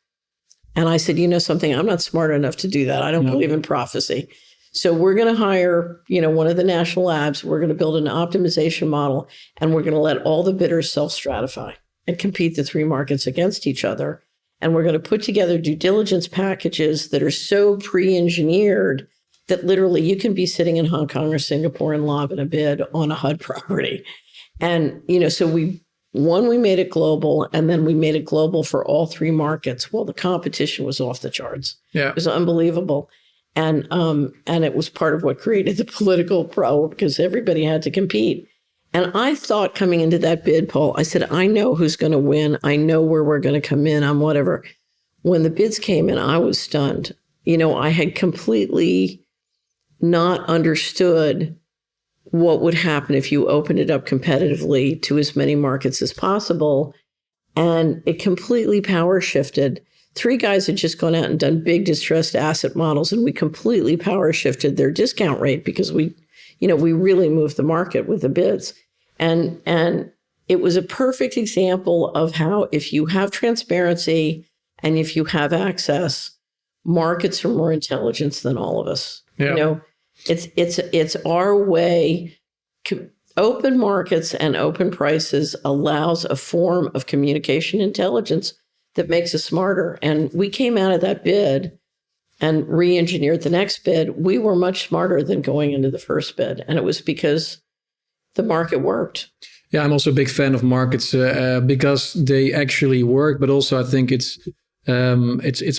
And I said, you know something, I'm not smart enough to do that. I don't believe in prophecy. So we're going to hire, one of the national labs. We're going to build an optimization model, and we're going to let all the bidders self-stratify and compete the 3 markets against each other. And we're going to put together due diligence packages that are so pre-engineered that literally you can be sitting in Hong Kong or Singapore and lobbing a bid on a HUD property. And, so we made it global, and then we made it global for all 3 markets. Well, the competition was off the charts. Yeah. It was unbelievable. And it was part of what created the political problem because everybody had to compete. And I thought coming into that bid, Paul, I said, I know who's going to win. I know where we're going to come in on whatever. When the bids came in, I was stunned. I had completely not understood what would happen if you opened it up competitively to as many markets as possible. And it completely power shifted. 3 guys had just gone out and done big distressed asset models, and we completely power shifted their discount rate because we really moved the market with the bids. And it was a perfect example of how if you have transparency and if you have access, markets are more intelligent than all of us. Yeah. It's our way. Open markets and open prices allows a form of communication intelligence that makes us smarter. And we came out of that bid and re-engineered the next bid. We were much smarter than going into the first bid. And it was because the market worked. Yeah, I'm also a big fan of markets because they actually work, but also I think it's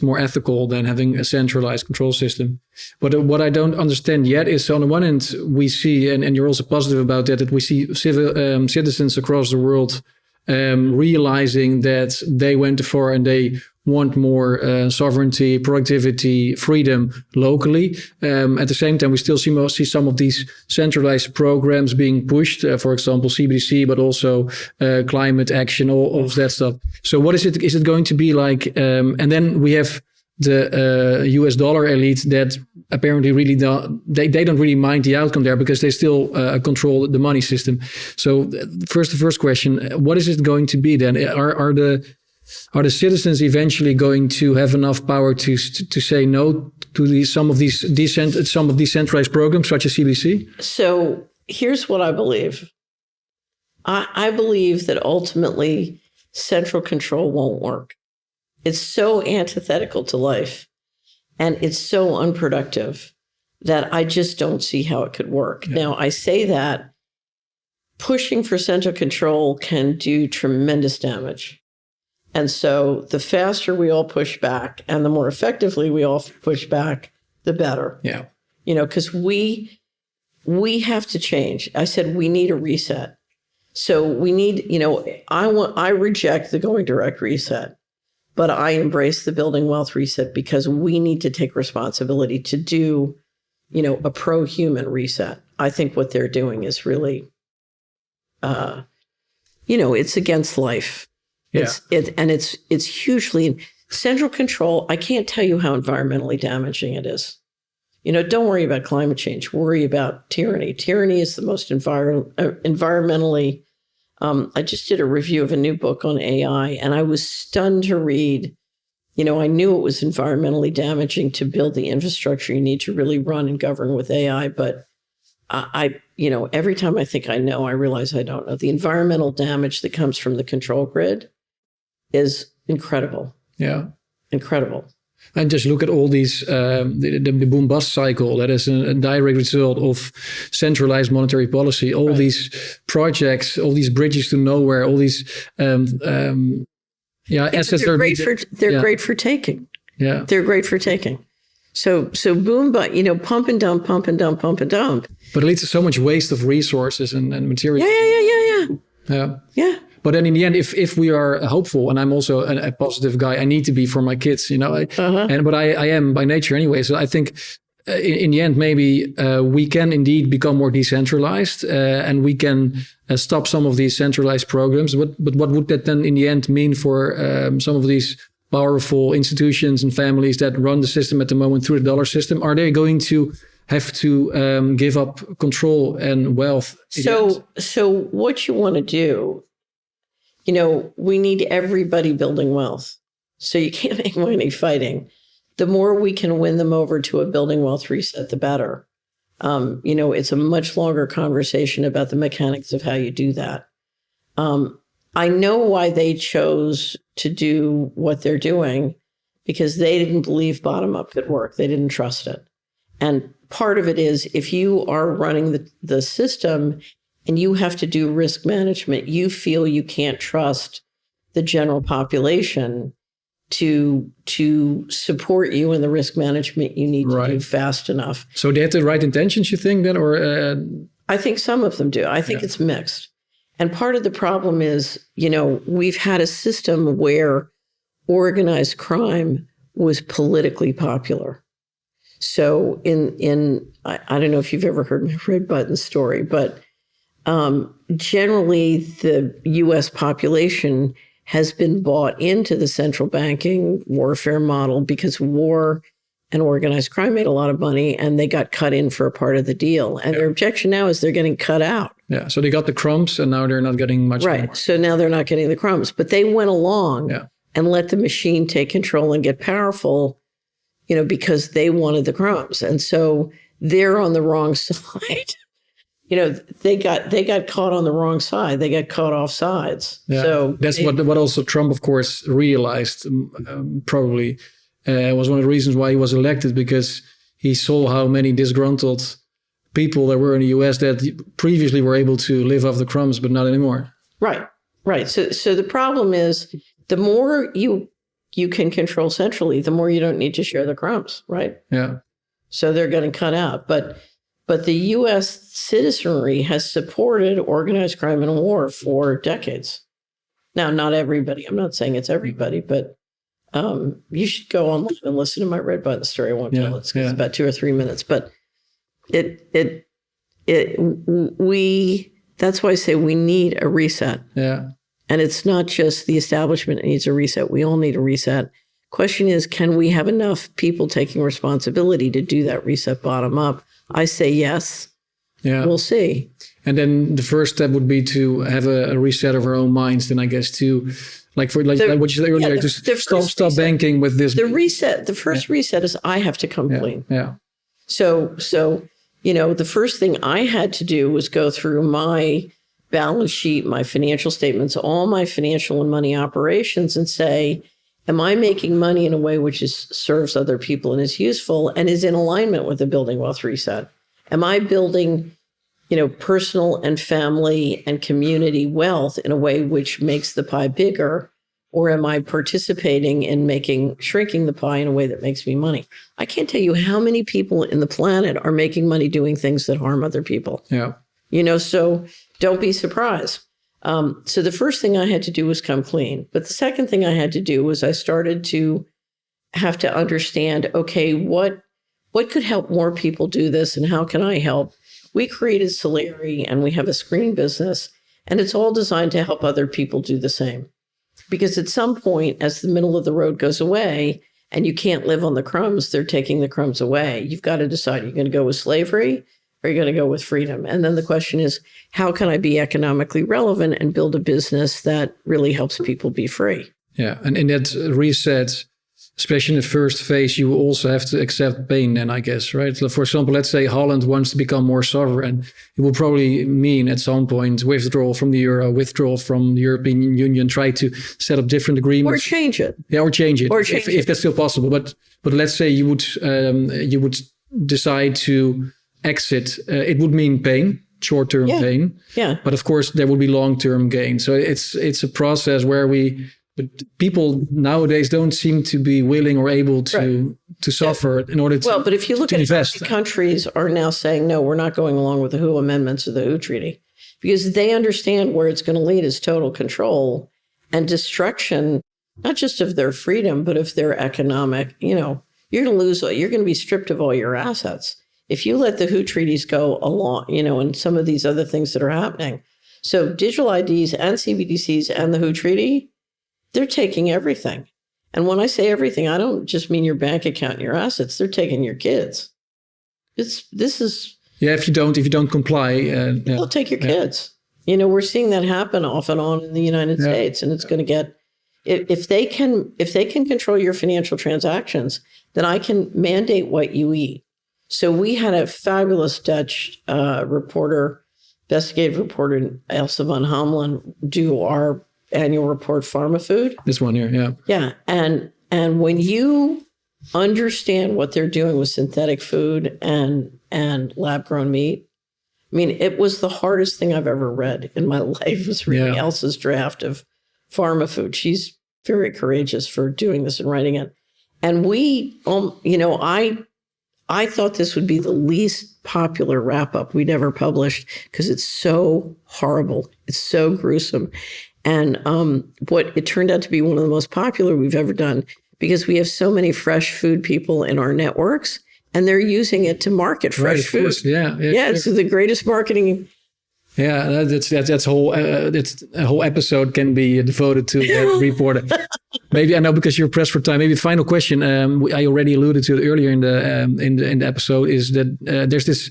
more ethical than having a centralized control system. But what I don't understand yet is, on the one hand, we see, and you're also positive about that we see citizens across the world realizing that they went too far and they want more sovereignty, productivity, freedom locally. At the same time, we still see some of these centralized programs being pushed, for example, CBDC, but also climate action, all of that stuff. So what is it? Is it going to be like, and then we have the US dollar elite that apparently really they don't really mind the outcome there because they still control the money system. So the first question, what is it going to be then? Are the citizens eventually going to have enough power to say no to some of these decentralized programs such as CBDC? So here's what I believe. I believe that ultimately central control won't work. It's so antithetical to life and it's so unproductive that I just don't see how it could work. Yeah. Now, I say that pushing for central control can do tremendous damage. And so the faster we all push back and the more effectively we all push back, the better. Yeah. Because we have to change. I said we need a reset. So we need, I reject the going direct reset, but I embrace the building wealth reset because we need to take responsibility to do, a pro-human reset. I think what they're doing is really, it's against life. Yeah. It's hugely central control. I can't tell you how environmentally damaging it is. Don't worry about climate change. Worry about tyranny. Tyranny is the most environmentally. I just did a review of a new book on AI, and I was stunned to read. I knew it was environmentally damaging to build the infrastructure you need to really run and govern with AI, but every time I think I know, I realize I don't know. The environmental damage that comes from the control grid is incredible. Yeah. Incredible. And just look at all these, the boom-bust cycle. That is a direct result of centralized monetary policy. All right. These projects, all these bridges to nowhere, all these assets. They're great for taking. Yeah. They're great for taking. So boom, but pump and dump, pump and dump, pump and dump. But it leads to so much waste of resources and material. Yeah. But then in the end, if we are hopeful, and I'm also a positive guy, I need to be for my kids, but I am by nature anyway. So I think in the end, maybe we can indeed become more decentralized and we can stop some of these centralized programs. But what would that then in the end mean for some of these powerful institutions and families that run the system at the moment through the dollar system, are they going to have to give up control and wealth? So what you want to do, we need everybody building wealth. So you can't make money fighting. The more we can win them over to a building wealth reset, the better. It's a much longer conversation about the mechanics of how you do that. I know why they chose to do what they're doing, because they didn't believe bottom-up could work. They didn't trust it. And part of it is, if you are running the system and you have to do risk management, you feel you can't trust the general population to support you in the risk management you need to do fast enough. So they had the right intentions, you think, then? Or I think some of them do. I think it's mixed. And part of the problem is, we've had a system where organized crime was politically popular. So I don't know if you've ever heard my Red Button story, but generally the U.S. population has been bought into the central banking warfare model because war and organized crime made a lot of money, and they got cut in for a part of the deal. And their objection now is they're getting cut out. Yeah, so they got the crumbs, and now they're not getting much more. So now they're not getting the crumbs. But they went along and let the machine take control and get powerful, because they wanted the crumbs. And so they're on the wrong side. They got caught on the wrong side. They got caught off sides. Yeah, so that's what also Trump, of course, realized probably was one of the reasons why he was elected, because he saw how many disgruntled people there were in the U.S. that previously were able to live off the crumbs, but not anymore. Right. So the problem is, the more you can control centrally, the more you don't need to share the crumbs, right? Yeah. So they're getting cut out. But the U.S. citizenry has supported organized crime and war for decades. Now, not everybody. I'm not saying it's everybody, but you should go online and listen to my Red Button story. I won't tell it. It's about 2 or 3 minutes. But that's why I say we need a reset. Yeah. And it's not just the establishment that needs a reset. We all need a reset. Question is, can we have enough people taking responsibility to do that reset bottom up? I say yes. Yeah. We'll see. And then the first step would be to have a reset of our own minds. Then I guess like what you said earlier, to stop banking with this. The first reset is I have to come clean. Yeah. So the first thing I had to do was go through my balance sheet, my financial statements, all my financial and money operations, and say, am I making money in a way which serves other people and is useful and is in alignment with the building wealth reset? Am I building, personal and family and community wealth in a way which makes the pie bigger? Or am I participating in shrinking the pie in a way that makes me money? I can't tell you how many people in the planet are making money doing things that harm other people. Yeah. So don't be surprised. So the first thing I had to do was come clean. But the second thing I had to do was I started to have to understand, okay, what could help more people do this, and how can I help? We created Solari, and we have a screen business, and it's all designed to help other people do the same. Because at some point, as the middle of the road goes away and you can't live on the crumbs, they're taking the crumbs away. You've got to decide, are you going to go with slavery? Or are you going to go with freedom? And then the question is, how can I be economically relevant and build a business that really helps people be free? Yeah. And in that reset, especially in the first phase, you will also have to accept pain then, I guess, right? For example, let's say Holland wants to become more sovereign. It will probably mean at some point withdrawal from the euro, withdrawal from the European Union, try to set up different agreements. Or change it. Yeah, or change it, if that's still possible. But let's say you would decide to exit. It would mean pain, short-term pain. Yeah. But of course, there will be long-term gain. So it's a process where but people nowadays don't seem to be willing or able to suffer in order to but if you look at invest. Countries are now saying, no, we're not going along with the WHO amendments or the WHO treaty, because they understand where it's going to lead is total control and destruction, not just of their freedom, but of their economic, you're going to be stripped of all your assets. If you let the WHO treaties go along, and some of these other things that are happening. So digital IDs and CBDCs and the WHO treaty, they're taking everything. And when I say everything, I don't just mean your bank account and your assets. They're taking your kids. This is if you don't comply, they'll take your kids. We're seeing that happen off and on in the United States, and it's going to get if they can control your financial transactions, then I can mandate what you eat. So we had a fabulous Dutch investigative reporter, Elsa van Hamelen, do our annual report, Pharma Food. This one here, yeah. Yeah, and when you understand what they're doing with synthetic food and lab-grown meat, I mean, it was the hardest thing I've ever read in my life, was reading Elsa's draft of Pharma Food. She's very courageous for doing this and writing it. And we, I thought this would be the least popular wrap-up we'd ever published because it's so horrible. It's so gruesome. And what it turned out to be one of the most popular we've ever done, because we have so many fresh food people in our networks, and they're using it to market fresh food. Course. Yeah, it's the greatest marketing. Yeah, that's a whole episode can be devoted to that report. Maybe I know because you're pressed for time. Maybe final question. I already alluded to it earlier in the episode, is that there's this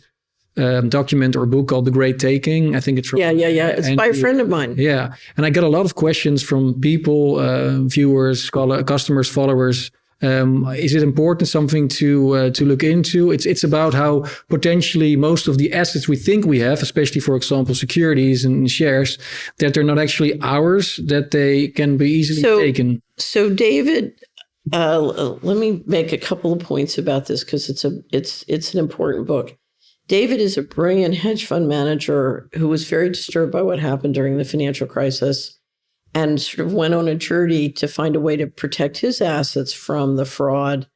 document or book called The Great Taking. I think it's from It's by a friend of mine. Yeah, and I got a lot of questions from people, viewers, customers, followers. Is it important, something to look into? It's about how potentially most of the assets we think we have, especially for example securities and shares, that they're not actually ours, that they can be easily taken. So David, let me make a couple of points about this because it's an important book. David is a brilliant hedge fund manager who was very disturbed by what happened during the financial crisis, and sort of went on a journey to find a way to protect his assets from the fraud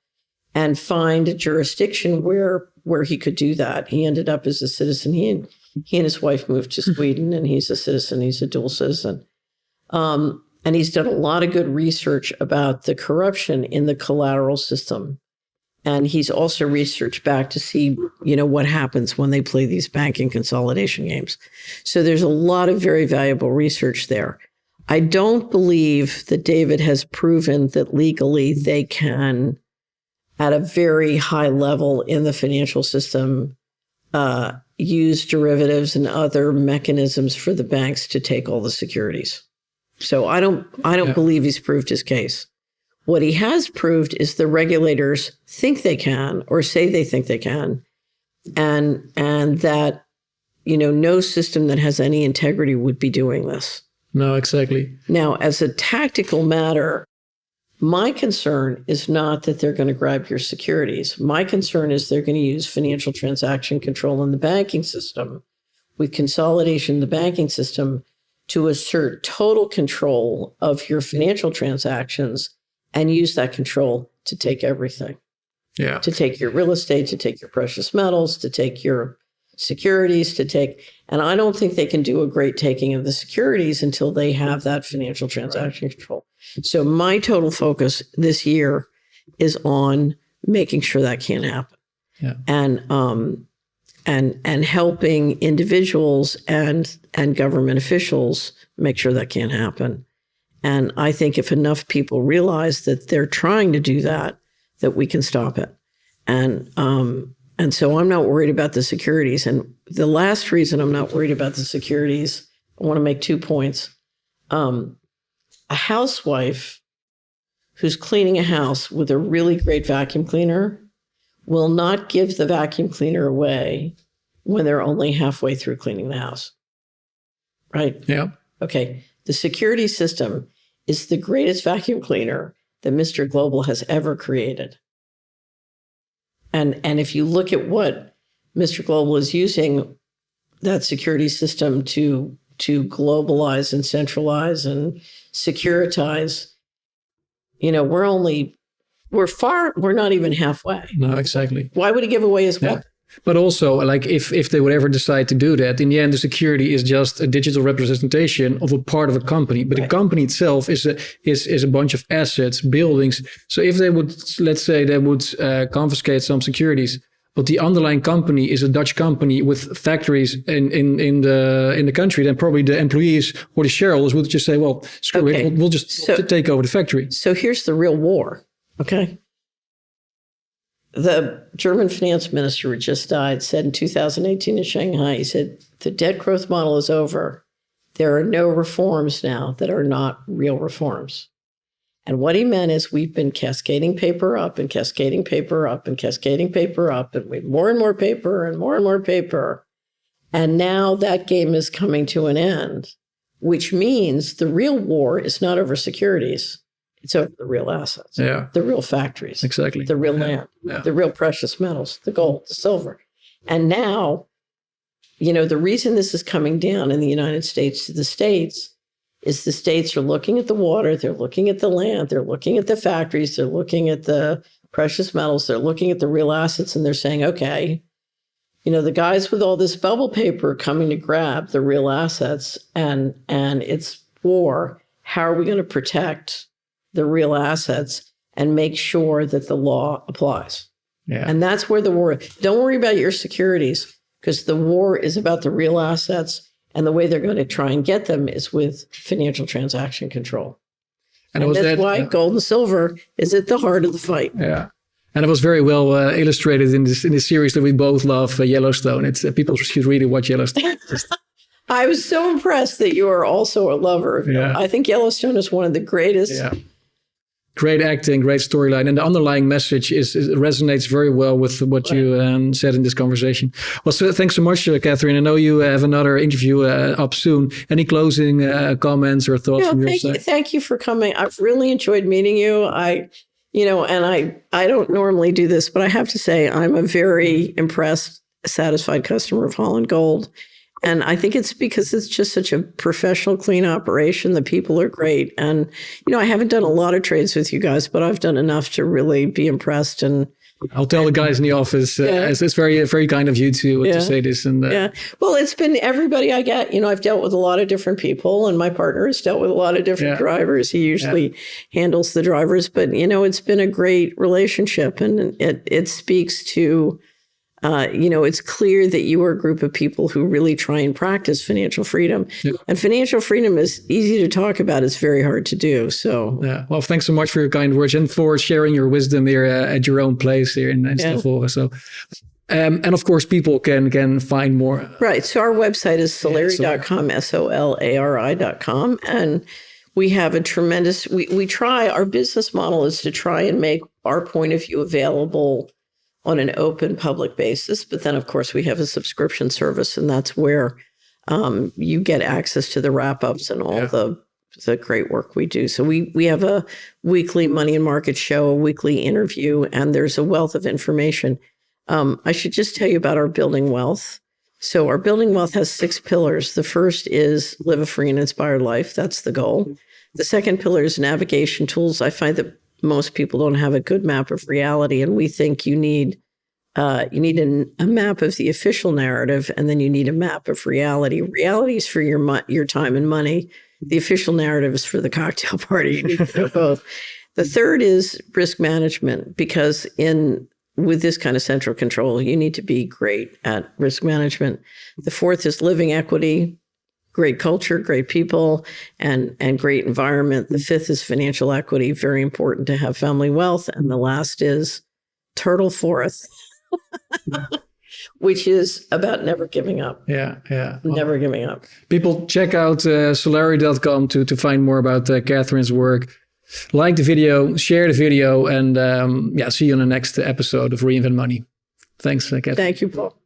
and find a jurisdiction where he could do that. He ended up as a citizen. He and his wife moved to Sweden, and he's a citizen. He's a dual citizen. And he's done a lot of good research about the corruption in the collateral system. And he's also researched back to see, what happens when they play these banking consolidation games. So there's a lot of very valuable research there. I don't believe that David has proven that legally they can, at a very high level in the financial system, use derivatives and other mechanisms for the banks to take all the securities. So I don't believe he's proved his case. What he has proved is the regulators think they can, or say they think they can, and that, no system that has any integrity would be doing this. No, exactly. Now, as a tactical matter, my concern is not that they're going to grab your securities. My concern is they're going to use financial transaction control in the banking system, with consolidation in the banking system, to assert total control of your financial transactions and use that control to take everything. Yeah. To take your real estate, to take your precious metals, to take your securities, and I don't think they can do a great taking of the securities until they have that financial transaction control. So my total focus this year is on making sure that can't happen. Yeah. And helping individuals and government officials make sure that can't happen. And I think if enough people realize that they're trying to do that we can stop it. And so I'm not worried about the securities. And the last reason I'm not worried about the securities, I want to make 2 points. A housewife who's cleaning a house with a really great vacuum cleaner will not give the vacuum cleaner away when they're only halfway through cleaning the house. Right? Yeah. Okay. The security system is the greatest vacuum cleaner that Mr. Global has ever created. And if you look at what Mr. Global is using that security system to globalize and centralize and securitize, we're not even halfway. No, exactly. Why would he give away his wealth? But also, like if they would ever decide to do that, in the end, the security is just a digital representation of a part of a company. But the company itself is a bunch of assets, buildings. So if they would, let's say, they would confiscate some securities, but the underlying company is a Dutch company with factories in the country, then probably the employees or the shareholders would just say, well, screw it, we'll just take over the factory. So here's the real war, okay? The German finance minister who just died said in 2018 in Shanghai, he said, the debt growth model is over. There are no reforms now that are not real reforms. And what he meant is we've been cascading paper up and cascading paper up and cascading paper up, and we have more and more paper and more and more paper. And now that game is coming to an end, which means the real war is not over securities. It's over the real assets, the real factories, exactly, the real land, the real precious metals, the gold, the silver. And now, you know, the reason this is coming down in the United States to the states is the states are looking at the water, they're looking at the land, they're looking at the factories, they're looking at the precious metals, they're looking at the real assets, and they're saying, okay, you know, the guys with all this bubble paper are coming to grab the real assets, and it's war. How are we going to protect the real assets and make sure that the law applies? And that's where the war is. Don't worry about your securities, because the war is about the real assets. And the way they're going to try and get them is with financial transaction control. And that's why gold and silver is at the heart of the fight. And it was very well illustrated in this series that we both love, Yellowstone. It's people should really watch Yellowstone. I was so impressed that you are also a lover of it. I think Yellowstone is one of the greatest. Great acting, great storyline, and the underlying message resonates very well with what you said in this conversation. Well, so thanks so much, Catherine. I know you have another interview up soon. Any closing comments or thoughts from your side? Thank you for coming. I've really enjoyed meeting you. I don't normally do this, but I have to say I'm a very impressed, satisfied customer of Holland Gold. And I think it's because it's just such a professional, clean operation. The people are great. And, you know, I haven't done a lot of trades with you guys, but I've done enough to really be impressed. And I'll tell the guys in the office, it's very, very kind of you to say this. And well, it's been everybody I get. You know, I've dealt with a lot of different people, and my partner has dealt with a lot of different drivers. He usually handles the drivers. But, you know, it's been a great relationship, and it speaks to you know, it's clear that you are a group of people who really try and practice financial freedom. And financial freedom is easy to talk about. It's very hard to do. So, well, thanks so much for your kind words and for sharing your wisdom here at your own place here in Stavoren. So, and of course, people can find more. Right. So our website is solari.com, solari.com. And we have a tremendous, we try, our business model is to try and make our point of view available on an open public basis. But then, of course, we have a subscription service, and that's where you get access to the wrap-ups and all the great work we do. So we have a weekly money and market show, a weekly interview, and there's a wealth of information. I should just tell you about our Building Wealth. So our Building Wealth has 6 pillars. The first is live a free and inspired life. That's the goal. The second pillar is navigation tools. I find that most people don't have a good map of reality, and we think you need a map of the official narrative, and then you need a map of reality. Reality is for your time and money. The official narrative is for the cocktail party. You need to know both. The third is risk management, because with this kind of central control, you need to be great at risk management. The fourth is living equity. Great culture, great people, and great environment. The fifth is financial equity, very important to have family wealth. And the last is turtle fourth, which is about never giving up. Never giving up. People check out solari.com to find more about Catherine's work. Like the video, share the video, and see you on the next episode of Reinvent Money. Thanks, Catherine. Thank you, Paul.